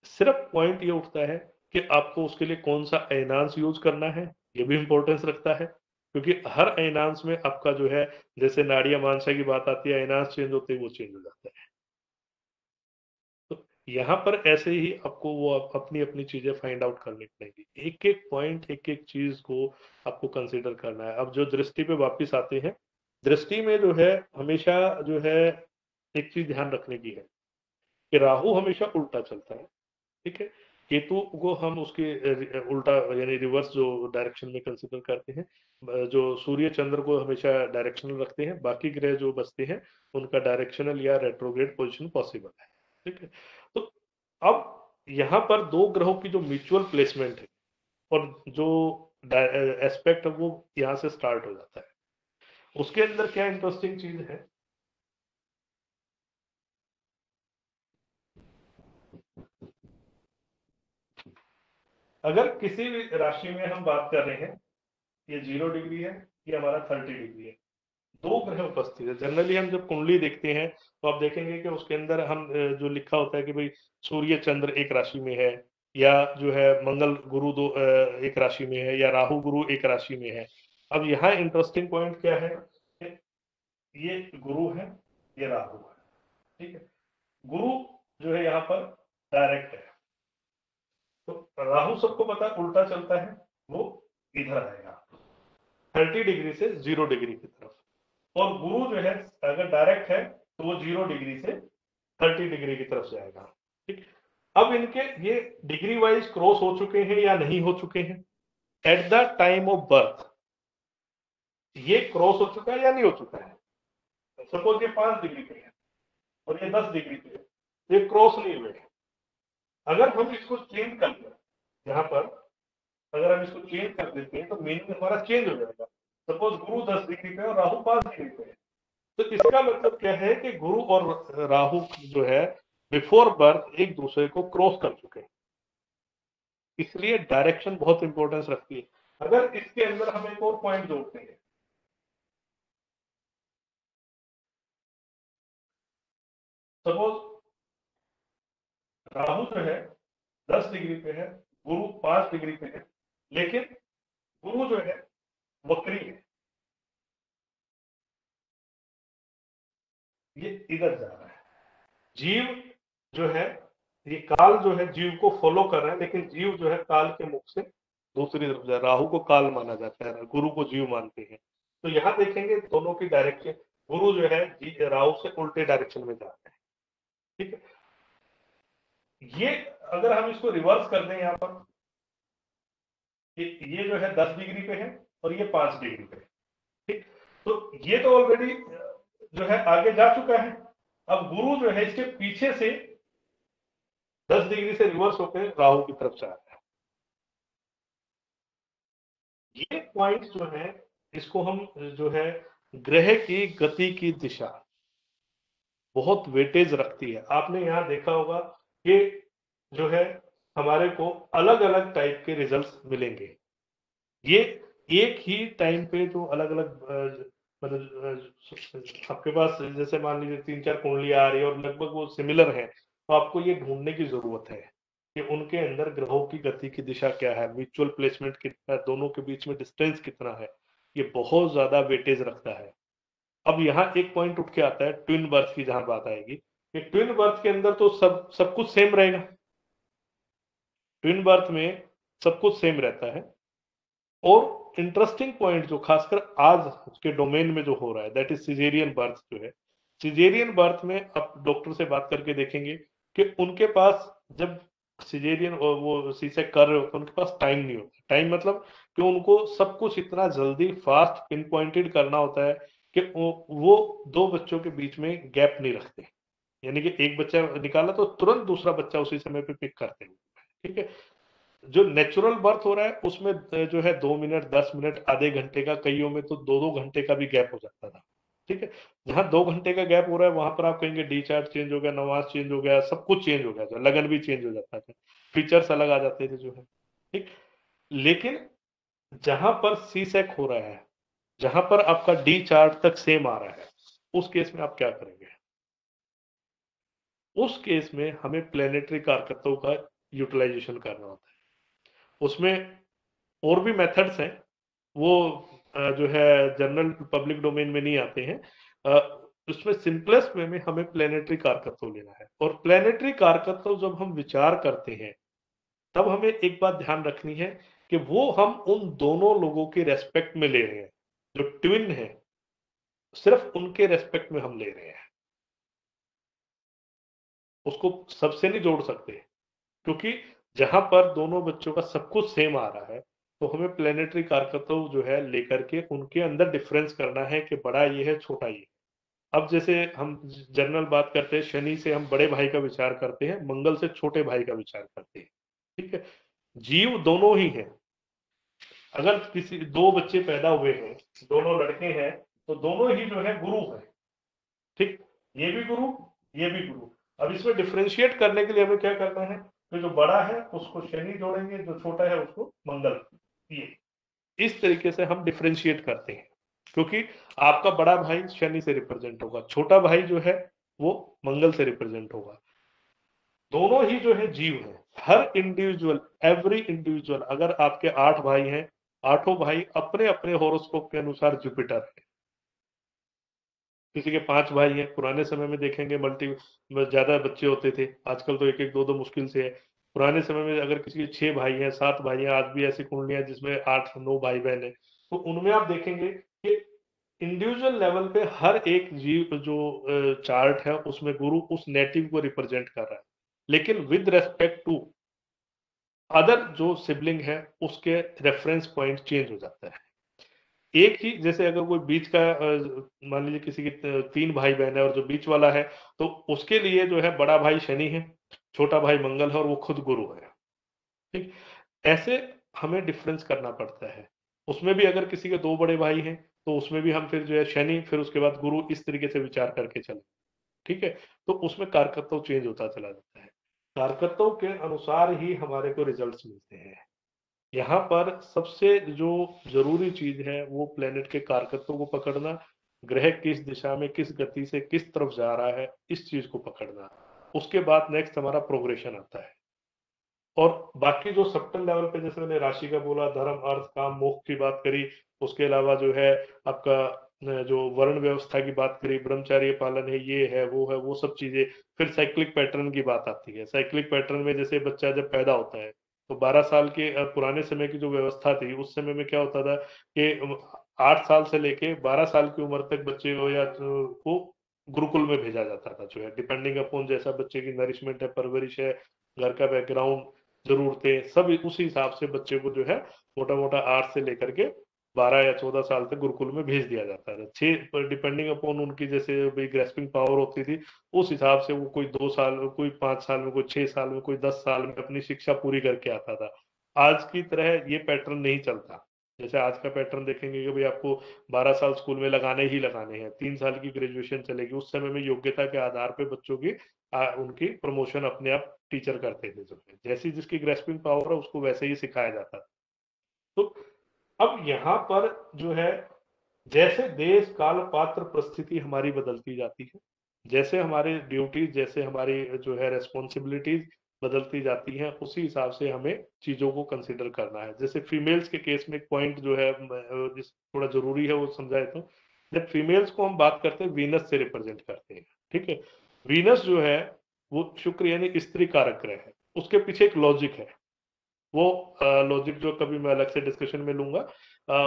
सिर्फ पॉइंट ये उठता है कि आपको उसके लिए कौन सा अयनांश यूज करना है, ये भी इंपॉर्टेंस रखता है, क्योंकि हर अयनांश में आपका जो है, जैसे नाड़िया मानसा की बात आती है, अयनांश चेंज होते ही वो चेंज हो जाता है। तो यहाँ पर ऐसे ही आपको वो अपनी अपनी चीजें फाइंड आउट करनी पड़ेंगी, एक एक पॉइंट, एक एक चीज को आपको कंसिडर करना है। अब जो दृष्टि पे वापिस आते हैं, दृष्टि में जो है हमेशा जो है एक चीज ध्यान रखने की है कि राहु हमेशा उल्टा चलता है। ठीक है, केतु को हम उसके उल्टा यानी रिवर्स जो डायरेक्शन में कंसिडर करते हैं। जो सूर्य चंद्र को हमेशा डायरेक्शनल रखते हैं, बाकी ग्रह जो बचते हैं उनका डायरेक्शनल या रेट्रोग्रेड पोजीशन पॉसिबल है। ठीक है, तो अब यहाँ पर दो ग्रहों की जो म्यूचुअल प्लेसमेंट है और जो एस्पेक्ट है वो यहाँ से स्टार्ट हो जाता है। उसके अंदर क्या इंटरेस्टिंग चीज है, अगर किसी भी राशि में हम बात कर रहे हैं, ये 0 डिग्री है, ये हमारा 30 डिग्री है, दो ग्रह उपस्थित है। जनरली हम जब कुंडली देखते हैं तो आप देखेंगे कि उसके अंदर हम जो लिखा होता है कि भाई सूर्य चंद्र एक राशि में है, या जो है मंगल गुरु एक राशि में है, या राहु गुरु एक राशि में है। अब यहाँ इंटरेस्टिंग पॉइंट क्या है कि ये गुरु है, ये राहु है। ठीक है, गुरु जो है यहाँ पर डायरेक्ट है, तो राहु सबको पता उल्टा चलता है, वो इधर आएगा 30 डिग्री से 0 डिग्री की तरफ, और गुरु जो है अगर डायरेक्ट है तो वो 0 डिग्री से 30 डिग्री की तरफ जाएगा। ठीक, अब इनके ये डिग्री वाइज क्रॉस हो चुके हैं या नहीं हो चुके हैं at the time of birth, ये क्रॉस हो चुका है या नहीं हो चुका है। सपोज ये 5 डिग्री पे है और ये 10 डिग्री पे है, ये क्रॉस नहीं हुए। अगर हम इसको चेंज कर दें, यहाँ पर अगर हम इसको चेंज कर देते हैं तो मीनिंग हमारा चेंज हो जाएगा। सपोज गुरु 10 डिग्री पे और राहु 5 डिग्री पे है, तो इसका मतलब क्या है कि गुरु और राहु जो है बिफोर बर्थ एक दूसरे को क्रॉस कर चुके हैं, इसलिए डायरेक्शन बहुत इंपॉर्टेंस रखती है। अगर इसके अंदर हम एक और पॉइंट जोड़ते हैं, सपोज राहु जो है 10 डिग्री पे है, गुरु 5 डिग्री पे है, लेकिन गुरु जो है वक्री है, ये इधर जा रहा है। जीव जो है, ये काल जो है जीव को फॉलो कर रहा है, लेकिन जीव जो है काल के मुख से दूसरी तरफ जा रहा है। राहु को काल माना जाता है, गुरु को जीव मानते हैं। तो यहाँ देखेंगे दोनों की डायरेक्शन, गुरु जो है राहु से उल्टे डायरेक्शन में जा रहा है। ठीक है, ये अगर हम इसको रिवर्स कर दें यहाँ पर, ये जो है 10 डिग्री पे है और ये 5 डिग्री पे है। ठीक, तो ये तो ऑलरेडी जो है आगे जा चुका है। अब गुरु जो है इसके पीछे से 10 डिग्री से रिवर्स होकर राहु की तरफ जा रहा है। ये पॉइंट जो है, इसको हम जो है ग्रह की गति की दिशा बहुत वेटेज रखती है। आपने यहाँ देखा होगा कि जो है हमारे को अलग अलग टाइप के रिजल्ट्स मिलेंगे। ये एक ही टाइम पे जो अलग अलग मतलब आपके पास जैसे मान लीजिए 3-4 कुंडलियां आ रही है और लगभग वो सिमिलर है, तो आपको ये ढूंढने की जरूरत है कि उनके अंदर ग्रहों की गति की दिशा क्या है, म्यूचुअल प्लेसमेंट कितना है, दोनों के बीच में डिस्टेंस कितना है। ये बहुत ज्यादा वेटेज रखता है। अब यहाँ एक पॉइंट उठ के आता है ट्विन बर्थ की, जहां बात आएगी कि ट्विन बर्थ के अंदर तो सब कुछ सेम रहेगा। ट्विन बर्थ में सब कुछ सेम रहता है। और इंटरेस्टिंग पॉइंट जो खासकर आज के डोमेन में जो हो रहा है, दैट इज सिजेरियन बर्थ जो है। सिजेरियन बर्थ में आप डॉक्टर से बात करके देखेंगे कि उनके पास जब सिजेरियन और वो सी सेक कर रहे होते हैं, उनके पास टाइम नहीं होता। टाइम मतलब कि उनको सब कुछ इतना जल्दी फास्ट पिन पॉइंटेड करना होता है कि वो दो बच्चों के बीच में गैप नहीं रखते। यानी कि एक बच्चा निकाला तो तुरंत दूसरा बच्चा उसी समय पे पिक करते हैं। ठीक है, जो नेचुरल बर्थ हो रहा है उसमें जो है 2 मिनट 10 मिनट आधे घंटे का, कईयों में तो 2-2 घंटे का भी गैप हो जाता था। ठीक है, जहां 2 घंटे का गैप हो रहा है वहां पर आप कहेंगे डी चार्ट चेंज हो गया, नवाज चेंज हो गया, सब कुछ चेंज हो गया था, लगन भी चेंज हो जाता था, फीचर्स अलग आ जाते थे जो है। ठीक, लेकिन जहां पर सी सेक हो रहा है, जहां पर आपका डी चार्ट तक सेम आ रहा है, उस केस में आप क्या करेंगे? उस केस में हमें प्लेनेटरी कारकत्वों का यूटिलाइजेशन करना होता है। उसमें और भी मेथड्स हैं, वो जो है जनरल पब्लिक डोमेन में नहीं आते हैं। उसमें सिंपलेस्ट वे में हमें प्लेनेटरी कारकत्व लेना है। और प्लेनेटरी कारकत्व जब हम विचार करते हैं, तब हमें एक बात ध्यान रखनी है कि वो हम उन दोनों लोगों के रेस्पेक्ट में ले रहे हैं जो ट्विन है, सिर्फ उनके रेस्पेक्ट में हम ले रहे हैं, उसको सबसे नहीं जोड़ सकते। क्योंकि जहां पर दोनों बच्चों का सब कुछ सेम आ रहा है, तो हमें प्लेनेटरी कारकत्व जो है लेकर के उनके अंदर डिफरेंस करना है कि बड़ा ये है छोटा ये। अब जैसे हम जनरल बात करते हैं, शनि से हम बड़े भाई का विचार करते हैं, मंगल से छोटे भाई का विचार करते हैं। ठीक है, जीव दोनों ही है। अगर किसी दो बच्चे पैदा हुए हैं, दोनों लड़के हैं, तो दोनों ही जो है गुरु है। ठीक, ये भी गुरु, ये भी गुरु। अब इसमें डिफरेंशिएट करने के लिए हमें क्या करना है, तो जो बड़ा है उसको शनि जोड़ेंगे, जो छोटा है उसको मंगल। ये इस तरीके से हम डिफरेंशिएट करते हैं, क्योंकि आपका बड़ा भाई शनि से रिप्रेजेंट होगा, छोटा भाई जो है वो मंगल से रिप्रेजेंट होगा। दोनों ही जो है जीव है। हर इंडिविजुअल, एवरी इंडिविजुअल, अगर आपके 8 भाई हैं, आठों भाई अपने अपने हॉरोस्कोप के अनुसार जुपिटर है। किसी के 5 भाई हैं, पुराने समय में देखेंगे मल्टी ज्यादा बच्चे होते थे, आजकल तो एक एक दो दो मुश्किल से है। पुराने समय में अगर किसी के 6 भाई हैं, 7 भाई हैं, आज भी ऐसी कुंडलियां जिसमें 8-9 भाई बहन है, तो उनमें आप देखेंगे कि इंडिविजुअल लेवल पे हर एक जीव जो चार्ट है उसमें गुरु उस नेटिव को रिप्रेजेंट कर रहा है, लेकिन विद रेस्पेक्ट टू अदर जो सिबलिंग है उसके रेफरेंस पॉइंट चेंज हो जाता है। एक ही, जैसे अगर कोई बीच का मान लीजिए किसी के 3 भाई बहन है और जो बीच वाला है, तो उसके लिए जो है बड़ा भाई शनि है, छोटा भाई मंगल है और वो खुद गुरु है। ठीक, ऐसे हमें डिफरेंस करना पड़ता है। उसमें भी अगर किसी के 2 बड़े भाई हैं, तो उसमें भी हम फिर जो है शनि, फिर उसके बाद गुरु, इस तरीके से विचार करके चले। ठीक है, तो उसमें कारकत्व चेंज होता चला जाता है। कारकत्व के अनुसार ही हमारे को रिजल्ट्स मिलते हैं। यहाँ पर सबसे जो जरूरी चीज है वो प्लेनेट के कारकत्वों को पकड़ना, ग्रह किस दिशा में किस गति से किस तरफ जा रहा है, इस चीज को पकड़ना। उसके बाद नेक्स्ट हमारा प्रोग्रेशन आता है। और बाकी जो सब्टल लेवल पे, जैसे मैंने राशि का बोला, धर्म अर्थ काम मोक्ष की बात करी, उसके अलावा जो है आपका जो वर्ण व्यवस्था की बात करी, ब्रह्मचर्य पालन है, ये है, वो सब चीजें। फिर साइक्लिक पैटर्न की बात आती है। साइक्लिक पैटर्न में जैसे बच्चा जब पैदा होता है तो 12 साल के पुराने समय की जो व्यवस्था थी, उस समय में क्या होता था कि 8 साल से लेके 12 साल की उम्र तक बच्चे को या को गुरुकुल में भेजा जाता था, जो है डिपेंडिंग अपॉन जैसा बच्चे की नरिशमेंट है, परवरिश है, घर का बैकग्राउंड, जरूरतें, सब उसी हिसाब से बच्चे को जो है मोटा मोटा 8 से लेकर के 12 या 14 साल तक गुरुकुल में भेज दिया जाता था। 6 डिपेंडिंग अपॉन उनकी जैसे भी ग्रेस्पिंग पावर होती थी, उस हिसाब से वो कोई 2 साल में, कोई 5 साल में, कोई 6 साल में, कोई 10 साल में अपनी शिक्षा पूरी करके आता था। आज की तरह ये पैटर्न नहीं चलता। जैसे आज का पैटर्न देखेंगे कि भाई आपको 12 साल स्कूल में लगाने ही लगाने हैं, 3 साल की ग्रेजुएशन चलेगी। उस समय में योग्यता के आधार पे बच्चों की उनकी प्रमोशन अपने आप टीचर करते थे, जो है जैसी जिसकी ग्रेस्पिंग पावर है उसको वैसे ही सिखाया जाता। तो अब यहाँ पर जो है, जैसे देश काल पात्र परिस्थिति हमारी बदलती जाती है, जैसे हमारे ड्यूटीज, जैसे हमारी जो है रेस्पॉन्सिबिलिटीज बदलती जाती हैं, उसी हिसाब से हमें चीजों को कंसिडर करना है। जैसे फीमेल्स के केस में एक पॉइंट जो है जिस थोड़ा जरूरी है वो समझाए तो, जब फीमेल्स को हम बात करते हैं वीनस से रिप्रेजेंट करते हैं, ठीक है। वीनस जो है वो शुक्र यानी स्त्री कारक ग्रह है। उसके पीछे एक लॉजिक है, वो लॉजिक जो कभी मैं अलग से डिस्कशन में लूंगा।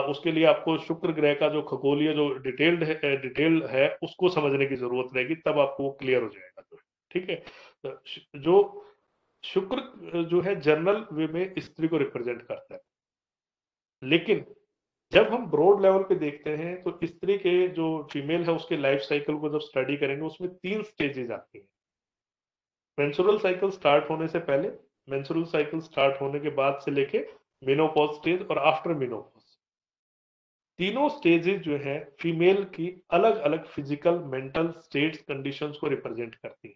उसके लिए आपको शुक्र ग्रह का जो खगोलीय जो डिटेल है उसको समझने की जरूरत रहेगी, तब आपको वो क्लियर हो जाएगा, जो है ठीक है। जो शुक्र जो है जनरल वे में स्त्री को रिप्रेजेंट करता है, लेकिन जब हम ब्रॉड लेवल पे देखते हैं तो स्त्री के जो फीमेल है उसके लाइफ साइकिल को जब स्टडी करेंगे, उसमें 3 स्टेजेस आती हैं। मेंस्ट्रुअल साइकिल स्टार्ट होने से पहले, मेंस्ट्रुअल साइकिल स्टार्ट होने के बाद से लेके मेनोपॉज स्टेज और आफ्टर मेनोपॉज, तीनों स्टेजेस जो है फीमेल की अलग अलग फिजिकल मेंटल स्टेट्स कंडीशंस को रिप्रेजेंट करती है।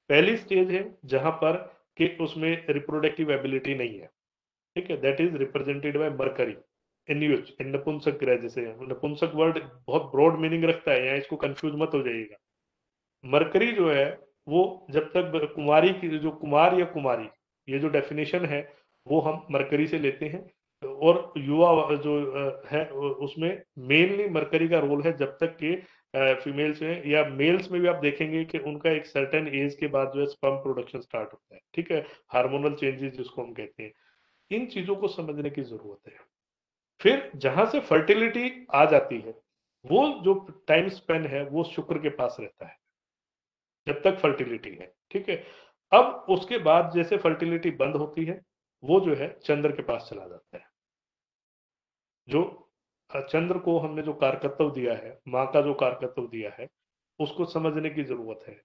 पहली स्टेज है जहां पर कि उसमें रिप्रोडक्टिव एबिलिटी नहीं है, ठीक है, that is represented by Mercury. एनयूएच इन नपुंसक ग्रह, जैसे नपुंसक वर्ड बहुत ब्रॉड मीनिंग रखता है, यहाँ इसको कंफ्यूज मत हो जाइएगा। मरकरी जो है वो जब तक कुमारी की, जो कुमार या कुमारी, ये जो डेफिनेशन है वो हम मरकरी से लेते हैं। और युवा जो है उसमें मेनली मरकरी का रोल है, जब तक कि फीमेल्स में या मेल्स में भी आप देखेंगे कि उनका एक सर्टेन एज के बाद जो है स्पर्म प्रोडक्शन स्टार्ट होता है, ठीक है, हार्मोनल चेंजेस जिसको हम कहते हैं। इन चीजों को समझने की जरूरत है। फिर जहां से फर्टिलिटी आ जाती है, वो जो टाइम स्पेन है वो शुक्र के पास रहता है जब तक फर्टिलिटी है, ठीक है। अब उसके बाद जैसे फर्टिलिटी बंद होती है, वो जो है चंद्र के पास चला जाता है। जो चंद्र को हमने जो कारकत्व दिया है, माँ का जो कारकत्व दिया है, उसको समझने की जरूरत है।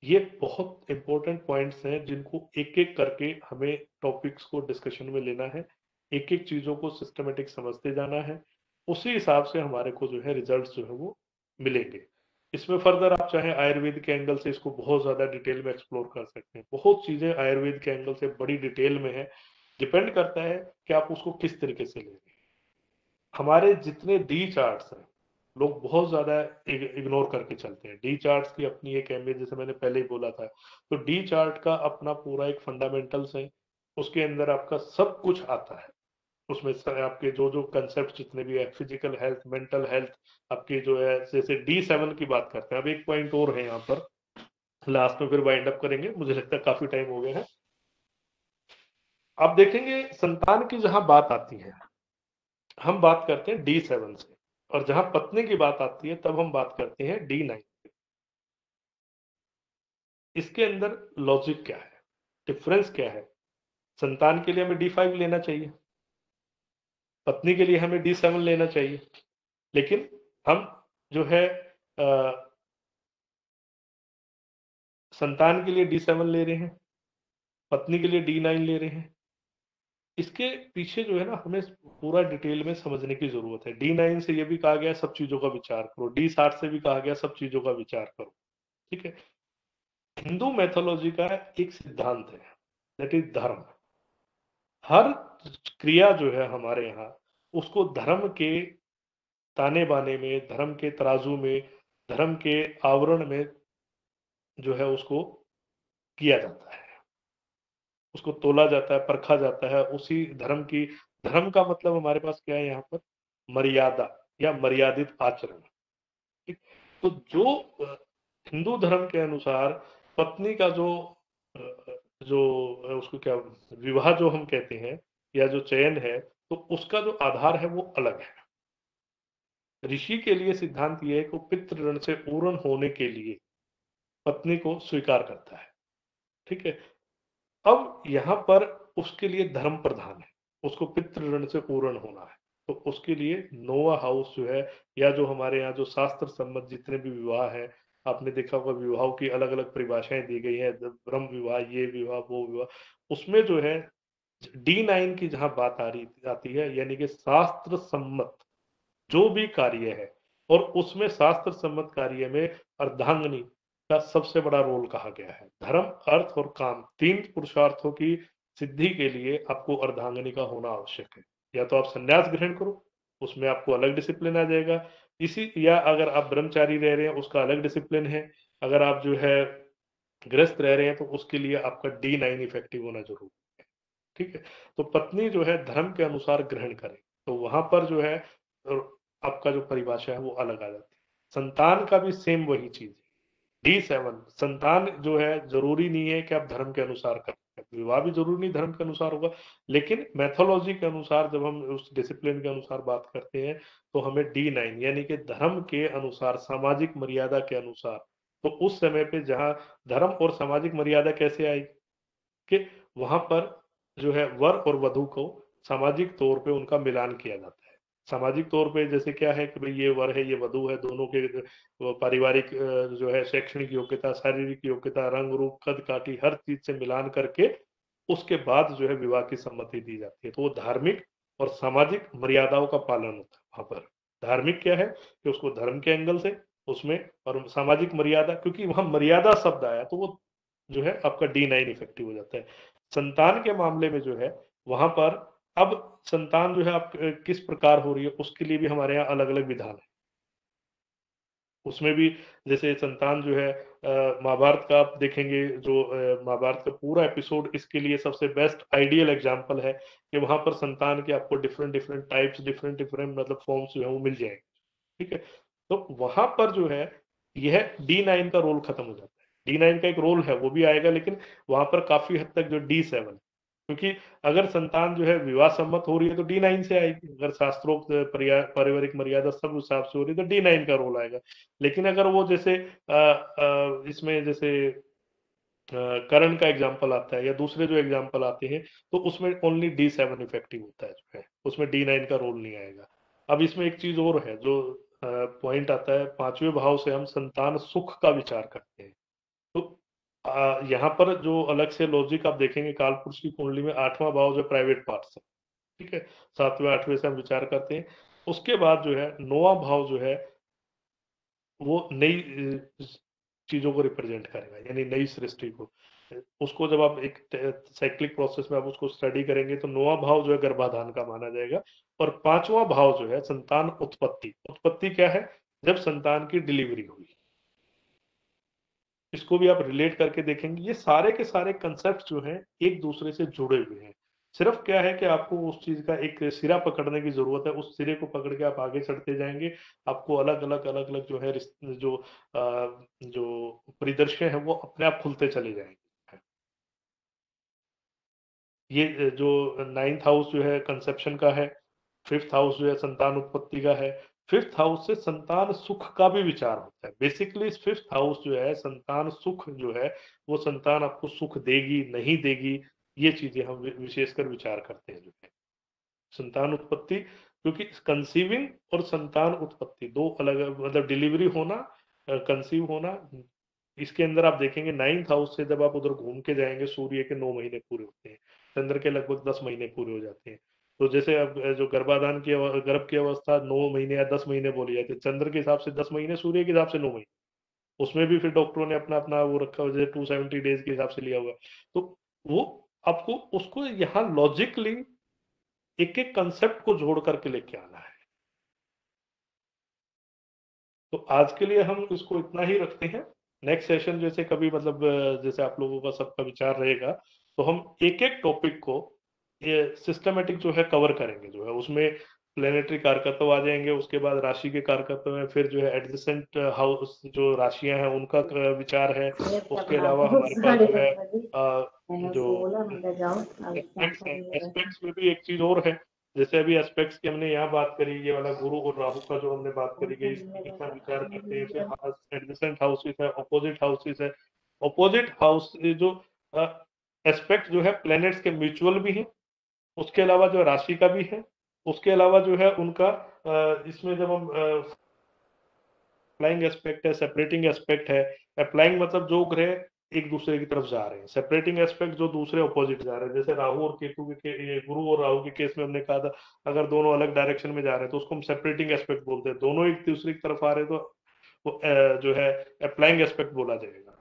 ये बहुत इंपॉर्टेंट पॉइंट्स हैं जिनको एक एक करके हमें टॉपिक्स को डिस्कशन में लेना है, एक एक चीजों को सिस्टमेटिक समझते जाना है। उसी हिसाब से हमारे को जो है रिजल्ट्स जो है वो मिलेंगे। इसमें फर्दर आप चाहे आयुर्वेद के एंगल से इसको बहुत ज्यादा डिटेल में एक्सप्लोर कर सकते हैं। बहुत चीजें आयुर्वेद के एंगल से बड़ी डिटेल में है, डिपेंड करता है कि आप उसको किस तरीके से लेंगे। हमारे जितने डी चार्ट्स हैं, लोग बहुत ज्यादा इग्नोर करके चलते हैं। डी चार्ट्स की अपनी एक अहमियत, जैसे मैंने पहले ही बोला था, तो डी चार्ट का अपना पूरा एक फंडामेंटल्स है, उसके अंदर आपका सब कुछ आता है। उसमें आपके जो जो कंसेप्ट जितने भी है, फिजिकल हेल्थ, मेंटल हेल्थ, आपके जो है, जैसे D7 की बात करते हैं। अब एक पॉइंट और है यहाँ पर, लास्ट में फिर वाइंड अप करेंगे, मुझे लगता है काफी टाइम हो गया है। आप देखेंगे संतान की जहां बात आती है, हम बात करते हैं D7 से, और जहां पत्नी की बात आती है तब हम बात करते हैं D9। इसके अंदर लॉजिक क्या है, डिफरेंस क्या है? संतान के लिए हमें D5 लेना चाहिए, पत्नी के लिए हमें D7 लेना चाहिए, लेकिन हम जो है संतान के लिए D7 ले रहे हैं, पत्नी के लिए D9 ले रहे हैं। इसके पीछे जो है ना, हमें पूरा डिटेल में समझने की जरूरत है। D9 से ये भी कहा गया सब चीजों का विचार करो, D7 से भी कहा गया सब चीजों का विचार करो, ठीक है। हिंदू मैथोलॉजी का एक सिद्धांत है, दैट इज धर्म। हर क्रिया जो है हमारे यहाँ, उसको धर्म के ताने बाने में, धर्म के तराजू में, धर्म के आवरण में जो है उसको किया जाता है, उसको तोला जाता है, परखा जाता है। उसी धर्म की, धर्म का मतलब हमारे पास क्या है यहाँ पर, मर्यादा या मर्यादित आचरण। ठीक, तो जो हिंदू धर्म के अनुसार पत्नी का जो उसको क्या विवाह जो हम कहते हैं या जो चयन है, तो उसका जो आधार है वो अलग है। ऋषि के लिए सिद्धांत ये है कि वो पितृ ऋण से पूर्ण होने के लिए पत्नी को स्वीकार करता है। ठीक है, अब यहाँ पर उसके लिए धर्म प्रधान है, उसको पितृ ऋण से पूर्ण होना है, तो उसके लिए नोआ हाउस जो है, या जो हमारे यहाँ जो शास्त्र सम्मत जितने भी विवाह है, आपने देखा होगा विवाह की अलग अलग परिभाषाएं दी गई है, ब्रह्म विवाह, ये विवाह, वो विवाह, उसमें जो है D9 की जहां बात आ रही आती है, यानी कि शास्त्र सम्मत जो भी कार्य है, और उसमें शास्त्र सम्मत कार्य में अर्धांगिनी का सबसे बड़ा रोल कहा गया है। धर्म, अर्थ और काम, तीन पुरुषार्थों की सिद्धि के लिए आपको अर्धांगिनी का होना आवश्यक है। या तो आप संन्यास ग्रहण करो, उसमें आपको अलग डिसिप्लिन आ जाएगा, इसी या अगर आप ब्रह्मचारी रह रहे हैं उसका अलग डिसिप्लिन है, अगर आप जो है गृहस्थ रह रहे हैं तो उसके लिए आपका D9 इफेक्टिव होना जरूरी है। ठीक है, तो पत्नी जो है धर्म के अनुसार ग्रहण करे, तो वहां पर जो है आपका जो परिभाषा है वो अलग आ जाती है। संतान का भी सेम वही चीज है। D7 संतान जो है जरूरी नहीं है कि आप धर्म के अनुसार करें, विवाह भी जरूरी नहीं धर्म के अनुसार होगा, लेकिन मैथोलॉजी के अनुसार जब हम उस डिसिप्लिन के अनुसार बात करते हैं तो हमें D9 यानी कि धर्म के अनुसार, सामाजिक मर्यादा के अनुसार, तो उस समय पे जहां धर्म और सामाजिक मर्यादा कैसे आई कि वहां पर जो है वर और वधु को सामाजिक तौर पे उनका मिलान किया जाता है। सामाजिक तौर पे जैसे क्या है कि भाई ये वर है, ये वधु है, दोनों के पारिवारिक जो है शैक्षणिक योग्यता, शारीरिक योग्यता, रंग रूप, कद काठी, हर चीज से मिलान करके उसके बाद जो है विवाह की सम्मति दी जाती है। तो वो धार्मिक और सामाजिक मर्यादाओं का पालन होता है वहां पर। धार्मिक क्या है कि उसको धर्म के एंगल से उसमें, और सामाजिक मर्यादा क्योंकि वहां मर्यादा शब्द आया तो वो जो है आपका D9 इफेक्टिव हो जाता है। संतान के मामले में जो है वहां पर अब संतान जो है आप किस प्रकार हो रही है उसके लिए भी हमारे यहाँ अलग अलग विधान है। उसमें भी जैसे संतान जो है महाभारत का आप देखेंगे, जो महाभारत का पूरा एपिसोड इसके लिए सबसे बेस्ट आइडियल एग्जांपल है कि वहां पर संतान के आपको different different types, different different मतलब फॉर्म्स जो है वो मिल जाएंगे। ठीक है, तो वहां पर जो है यह D9 का रोल खत्म हो जाता है। D9 का एक रोल है वो भी आएगा, लेकिन वहां पर काफी हद तक जो D7, क्योंकि अगर संतान जो है विवाह सम्मत हो रही है तो D9 से आएगी, अगर शास्त्रोक्त पारिवारिक मर्यादा सब हिसाब से हो रही है तो D9 का रोल आएगा। लेकिन अगर वो जैसे इसमें जैसे करण का एग्जाम्पल आता है या दूसरे जो एग्जाम्पल आते हैं, तो उसमें ओनली D7 इफेक्टिव होता है, जो है उसमें D9 का रोल नहीं आएगा। अब इसमें एक चीज और है जो पॉइंट आता है, पांचवें भाव से हम संतान सुख का विचार करते हैं। तो यहाँ पर जो अलग से लॉजिक आप देखेंगे, काल पुरुष की कुंडली में आठवां भाव जो प्राइवेट पार्ट्स है, ठीक है, सातवें आठवें से हम विचार करते हैं। उसके बाद जो है नौवां भाव जो है वो नई चीजों को रिप्रेजेंट करेगा, यानी नई सृष्टि को। उसको जब आप एक साइक्लिक प्रोसेस में आप उसको स्टडी करेंगे तो नौवां भाव जो है गर्भाधान का माना जाएगा, और पांचवा भाव जो है संतान उत्पत्ति। उत्पत्ति क्या है? जब संतान की डिलीवरी हुई। इसको भी आप रिलेट करके देखेंगे, ये सारे के सारे कंसेप्ट जो हैं एक दूसरे से जुड़े हुए हैं। सिर्फ क्या है कि आपको उस चीज का एक सिरा पकड़ने की जरूरत है, उस सिरे को पकड़ के आप आगे चढ़ते जाएंगे, आपको अलग अलग जो है जो परिदृश्य है वो अपने आप खुलते चले जाएंगे। ये जो 9th हाउस जो है कंसेप्शन का है, 5th हाउस जो है संतान उत्पत्ति का है, 5th हाउस से संतान सुख का भी विचार होता है। बेसिकली इस 5th हाउस जो है संतान सुख जो है, वो संतान आपको सुख देगी नहीं देगी, ये चीजें हम विशेषकर विचार करते हैं जो है संतान उत्पत्ति, क्योंकि कंसीविंग और संतान उत्पत्ति दो अलग, मतलब डिलीवरी होना, कंसीव होना, इसके अंदर आप देखेंगे 9th हाउस से जब आप उधर घूम के जाएंगे, सूर्य के 9 महीने पूरे होते हैं, चंद्र के लगभग 10 महीने पूरे हो जाते हैं। तो जैसे अब जो गर्भाधान की गर्भ की अवस्था 9 महीने या 10 महीने बोली जाती है, चंद्र के हिसाब से 10 महीने, सूर्य के हिसाब से 9 महीने। उसमें भी फिर डॉक्टरों ने अपना अपना वो रखा हुआ, जैसे 270 डेज के हिसाब से लिया हुआ। तो वो आपको उसको यहाँ लॉजिकली एक एक कंसेप्ट को जोड़ करके लेके आना है। तो आज के लिए हम इसको इतना ही रखते हैं। नेक्स्ट सेशन जैसे कभी मतलब जैसे आप लोगों का सबका विचार रहेगा, तो हम एक एक टॉपिक को ये सिस्टमेटिक जो है कवर करेंगे, जो है उसमें प्लेनेटरी कारकत्व आ जाएंगे, उसके बाद राशि के कारकत्व में फिर जो है एडजेसेंट हाउस जो राशियां हैं उनका विचार है। उसके अलावा हमारे पास जो है जो एस्पेक्ट्स है, एस्पेक्ट्स में भी एक चीज और है। जैसे अभी एस्पेक्ट्स की हमने यहाँ बात करी, ये वाला गुरु और राहु का जो हमने बात करी कि इसमें कितना विचार करते हैं, फिर एडजेसेंट हाउसेस है, अपोजिट हाउसेस है। अपोजिट हाउस जो एस्पेक्ट जो है प्लैनेट्स के म्यूचुअल भी है, उसके अलावा जो राशि का भी है, उसके अलावा जो है उनका इसमें जब हम अप्लाइंग एस्पेक्ट है, सेपरेटिंग एस्पेक्ट है। अप्लाइंग मतलब जो ग्रह एक दूसरे की तरफ जा रहे हैं, सेपरेटिंग एस्पेक्ट जो दूसरे ऑपोजिट जा रहे हैं। जैसे राहु और केतु ये गुरु और राहु के केस में हमने कहा था, अगर दोनों अलग डायरेक्शन में जा रहे हैं तो उसको हम सेपरेटिंग एस्पेक्ट बोलते हैं। दोनों एक दूसरे की तरफ आ रहे हैं तो वो जो है अप्लाइंग एस्पेक्ट बोला जाएगा।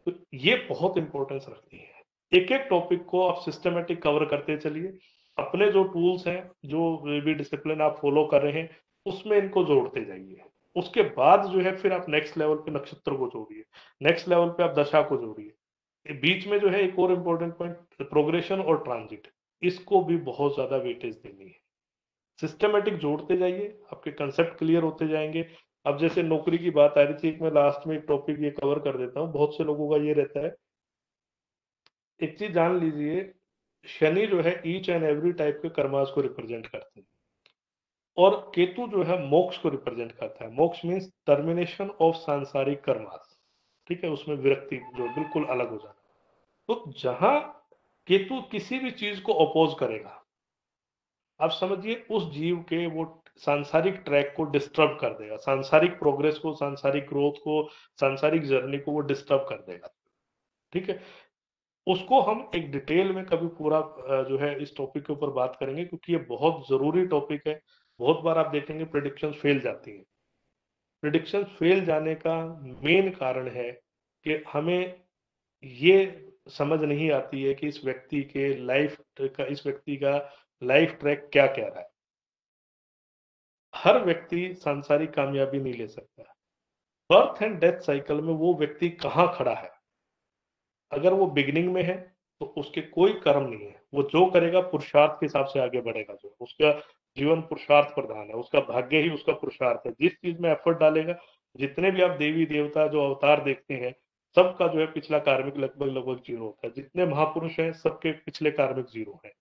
तो ये बहुत इंपॉर्टेंस रखती है। एक एक टॉपिक को आप सिस्टमेटिक कवर करते चलिए, अपने जो टूल्स हैं, जो भी डिसिप्लिन आप फॉलो कर रहे हैं, उसमें इनको जोड़ते जाइए। उसके बाद जो है फिर आप नेक्स्ट लेवल पे नक्षत्र को जोड़िए, नेक्स्ट लेवल पे आप दशा को जोड़िए। बीच में जो है एक और इम्पोर्टेंट पॉइंट प्रोग्रेशन और ट्रांजिट, इसको भी बहुत ज्यादा वेटेज देनी है। सिस्टमेटिक जोड़ते जाइए, आपके कंसेप्ट क्लियर होते जाएंगे। अब जैसे नौकरी की बात आ रही थी, एक मैं लास्ट में एक टॉपिक ये कवर कर देता हूँ। बहुत से लोगों का ये रहता है, एक चीज जान लीजिए, शनि जो है ईच एंड एवरी टाइप के कर्मास को रिप्रेजेंट करते हैं, और केतु जो है मोक्ष को रिप्रेजेंट करता है। मोक्ष मीन्स टर्मिनेशन ऑफ सांसारिक कर्मास, ठीक है, उसमें विरक्ति जो बिल्कुल अलग हो जाना। तो जहां केतु किसी भी चीज को अपोज करेगा, आप समझिए उस जीव के वो सांसारिक ट्रैक को डिस्टर्ब कर देगा, सांसारिक प्रोग्रेस को, सांसारिक ग्रोथ को, सांसारिक जर्नी को वो डिस्टर्ब कर देगा। ठीक है, उसको हम एक डिटेल में कभी पूरा जो है इस टॉपिक के ऊपर बात करेंगे, क्योंकि ये बहुत जरूरी टॉपिक है। बहुत बार आप देखेंगे प्रिडिक्शंस फेल जाती हैं। प्रिडिक्शंस फेल जाने का मेन कारण है कि हमें ये समझ नहीं आती है कि इस व्यक्ति के लाइफ का, इस व्यक्ति का लाइफ ट्रैक क्या कह रहा है। हर व्यक्ति सांसारिक कामयाबी नहीं ले सकता। बर्थ एंड डेथ साइकिल में वो व्यक्ति कहाँ खड़ा है, अगर वो बिगिनिंग में है तो उसके कोई कर्म नहीं है, वो जो करेगा पुरुषार्थ के हिसाब से आगे बढ़ेगा। जो उसका जीवन पुरुषार्थ प्रधान है, उसका भाग्य ही उसका पुरुषार्थ है। जिस चीज में एफर्ट डालेगा, जितने भी आप देवी देवता जो अवतार देखते हैं, सबका जो है पिछला कार्मिक लगभग लगभग जीरो होता है। जितने महापुरुष हैं सबके पिछले कार्मिक जीरो है।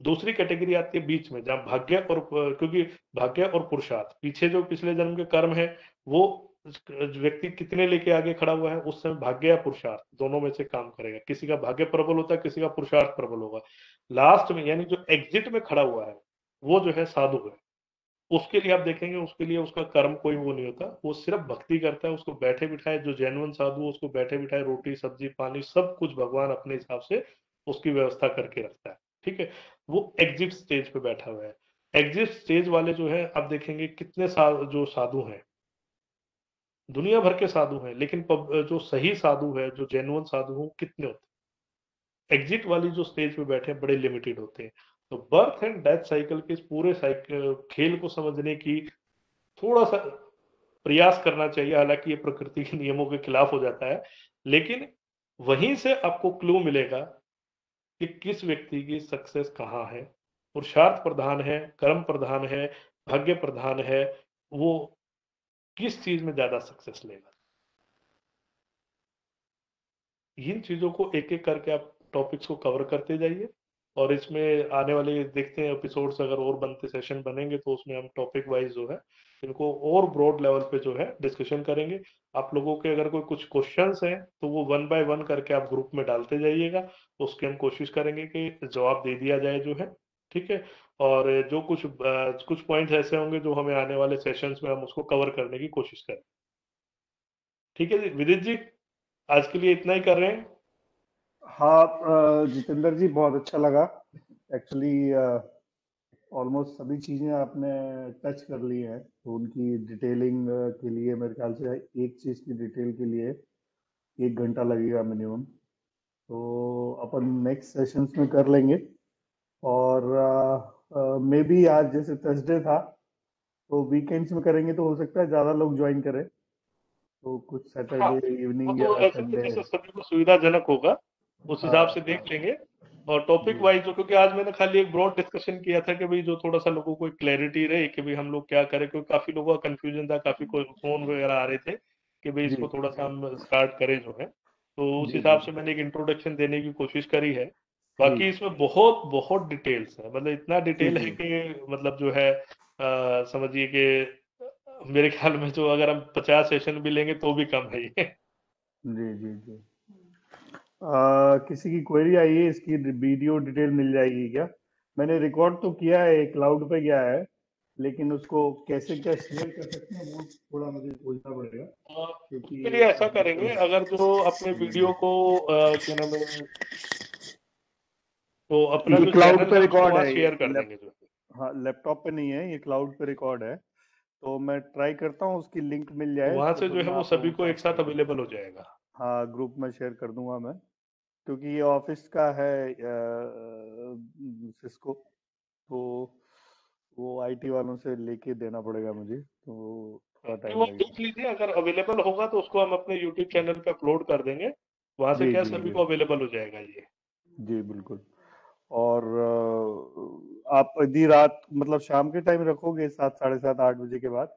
दूसरी कैटेगरी आती है बीच में, जहां भाग्य और, क्योंकि भाग्य और पुरुषार्थ, पीछे जो पिछले जन्म के कर्म है वो व्यक्ति कितने लेके आगे खड़ा हुआ है, उस समय भाग्य या पुरुषार्थ दोनों में से काम करेगा। किसी का भाग्य प्रबल होता है, किसी का पुरुषार्थ प्रबल होगा। लास्ट में यानी जो एग्जिट में खड़ा हुआ है वो जो है साधु है। उसके लिए आप देखेंगे, उसके लिए उसका कर्म कोई वो नहीं होता, वो सिर्फ भक्ति करता है। उसको बैठे बिठाए, जो जेन्युइन साधु है उसको बैठे बिठाए रोटी सब्जी पानी सब कुछ भगवान अपने हिसाब से उसकी व्यवस्था करके रखता है। ठीक है, वो एग्जिट स्टेज पे बैठा हुआ है। एग्जिट स्टेज वाले जो है आप देखेंगे कितने जो साधु हैं, दुनिया भर के साधु हैं, लेकिन जो सही साधु है, जो जेन्युइन साधु हैं, कितने होते हैं। एग्जिट वाली जो स्टेज पे बैठे हैं बड़े लिमिटेड होते हैं। तो बर्थ एंड डेथ साइकिल के इस पूरे साइकिल खेल को समझने की थोड़ा सा प्रयास करना चाहिए। हालांकि ये प्रकृति के नियमों के खिलाफ हो जाता है, लेकिन वहीं से आपको क्लू मिलेगा कि किस व्यक्ति की सक्सेस कहाँ है। पुरुषार्थ प्रधान है, कर्म प्रधान है, भाग्य प्रधान है, वो किस चीज में ज्यादा सक्सेस लेगा। इन चीजों को एक एक करके आप टॉपिक्स को कवर करते जाइए, और इसमें आने वाले देखते हैं एपिसोड्स, अगर और बनते सेशन बनेंगे तो उसमें हम टॉपिक वाइज जो है इनको और ब्रॉड लेवल पे जो है डिस्कशन करेंगे। आप लोगों के अगर कोई कुछ क्वेश्चंस हैं तो वो वन बाय वन करके आप ग्रुप में डालते जाइएगा, तो उसके हम कोशिश करेंगे कि जवाब दे दिया जाए जो है। ठीक है, और जो कुछ पॉइंट्स ऐसे होंगे जो हमें आने वाले सेशंस में हम उसको कवर करने की कोशिश करें। ठीक है जी विदित जी, आज के लिए इतना ही कर रहे हैं। हाँ जितेंद्र जी, बहुत अच्छा लगा। एक्चुअली ऑलमोस्ट सभी चीजें आपने टच कर ली हैं, तो उनकी डिटेलिंग के लिए मेरे ख्याल से एक चीज की डिटेल के लिए 1 घंटा लगेगा मिनिमम। तो अपन नेक्स्ट सेशंस में कर लेंगे। और मे बी आज जैसे थर्सडे था, तो वीकेंड्स में करेंगे तो हो सकता है ज्यादा लोग ज्वाइन करें, तो कुछ हाँ, सैटरडे वो इवनिंग तो या ऐसे तो संडे। जैसे सभी को सुविधाजनक होगा उस हिसाब हाँ से देख लेंगे। और टॉपिक जी वाइज जो, क्योंकि आज मैंने खाली एक ब्रॉड डिस्कशन किया था कि भाई जो थोड़ा सा लोगों को क्लैरिटी रहे कि भाई हम लोग क्या करें, क्योंकि काफी लोगों का कंफ्यूजन था, काफी कोई फोन वगैरह आ रहे थे कि भाई जी इसको थोड़ा सा हम स्टार्ट करें जो है। तो उस जी जी हिसाब से मैंने एक इंट्रोडक्शन देने की कोशिश करी है। जी बाकी इसमें बहुत बहुत डिटेल्स है, मतलब इतना जी डिटेल है जी कि मतलब जो है समझिए कि मेरे ख्याल में जो अगर हम 50 सेशन भी लेंगे तो भी कम है ये। जी जी जी किसी की क्वेरी आई है, इसकी वीडियो डिटेल मिल जाएगी क्या? मैंने रिकॉर्ड तो किया है, क्लाउड पे गया है, लेकिन उसको कैसे क्या शेयर कर सकते हैं वो थोड़ा मुझे सोचना पड़ेगा, उसके क्योंकि लिए ऐसा अभी तो करेंगे, अगर जो अपने वीडियो को क्या नाम है, तो अपना ये जो क्लाउड चैनल पे है उसको रिकॉर्ड वहां है, ये शेयर कर देंगे जो। हाँ लैपटॉप पे नहीं है, ये क्लाउड पे रिकॉर्ड है। तो मैं ट्राई करता हूँ उसकी लिंक मिल तो जाए वहां तो से फिर जो है मैं वो आप लोगों सभी के को साथ एक शेयर साथ कर अवेलेबल हो दूंगा। जाएगा। हाँ ग्रुप में शेयर कर दूंगा मैं, क्योंकि ये ऑफिस का है सिस्को, तो वो आईटी वालों से लेके देना पड़ेगा मुझे, तो थोड़ा नहीं, टाइम वो लगेगा। देख लीजिए, अगर अवेलेबल होगा तो उसको हम अपने यूट्यूब चैनल पे अपलोड कर देंगे, वहां से जी क्या जी सभी जी को अवेलेबल हो जाएगा ये। जी बिल्कुल। और आप यदि रात मतलब शाम के टाइम रखोगे 7, 7:30, 8 बजे के बाद,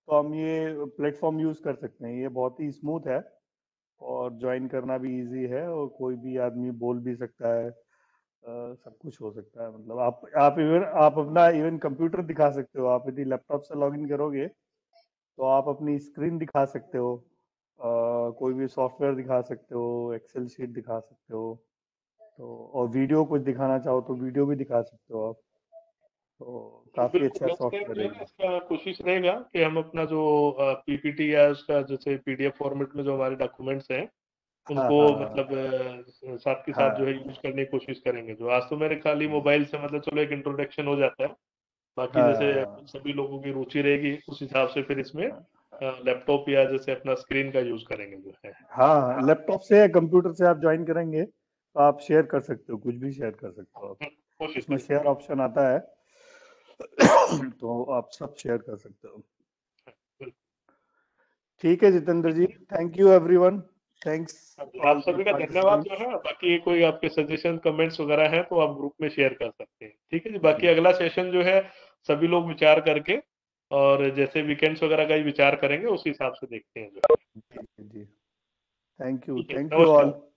तो हम ये प्लेटफॉर्म यूज कर सकते हैं, ये बहुत ही स्मूथ है और ज्वाइन करना भी इजी है, और कोई भी आदमी बोल भी सकता है, सब कुछ हो सकता है। मतलब आप इवन आप अपना इवन कंप्यूटर दिखा सकते हो, आप यदि लैपटॉप से लॉगिन करोगे तो आप अपनी स्क्रीन दिखा सकते हो, कोई भी सॉफ्टवेयर दिखा सकते हो, एक्सेल शीट दिखा सकते हो, तो और वीडियो कुछ दिखाना चाहो तो वीडियो भी दिखा सकते हो आप, तो तो काफी बिल्कुल अच्छा नेक्स्ट टाइम सॉफ्टवेयर जो है है ना, ये। इसका कोशिश रहेगा कि हम अपना जो पीपीटी या उसका जैसे पीडीएफ फॉर्मेट में जो हमारे डॉक्यूमेंट्स हैं हाँ उनको हाँ हाँ मतलब साथ के साथ जो है हाँ यूज करने की कोशिश करेंगे। जो आज तो मेरे खाली मोबाइल से मतलब चलो एक इंट्रोडक्शन हो जाता है, बाकी जैसे हाँ सभी लोगों की रुचि रहेगी उस हिसाब से फिर इसमें हाँ लैपटॉप या जैसे अपना स्क्रीन का यूज करेंगे जो है। हाँ लैपटॉप से या कंप्यूटर से आप ज्वाइन करेंगे तो आप शेयर कर सकते हो, कुछ भी शेयर कर सकते हो आप, कोशिश उसमें शेयर करेंगे। ऑप्शन आता है तो आप सब शेयर कर सकते हो। बिल्कुल। ठीक है जितेंद्र जी, थैंक यू एवरीवन, थैंक्स आप ऑल द सभी का धन्यवाद जो पार्टिसिपेंट्स। है, बाकी कोई आपके सजेशन कमेंट्स वगैरह हैं तो आप ग्रुप में शेयर कर सकते हैं। ठीक है जी, बाकी जी अगला सेशन जो है सभी लोग विचार करके और जैसे वीकेंड्स वगैरह का ही विचार करेंगे उस हिसाब से देखते हैं जो है। जी जी, थैंक यू, ठीक है, थैंक यू ऑल। नमस्कार।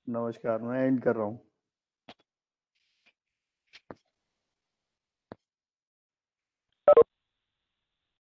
नमस्कार, मैं एंड कर रहा हूँ।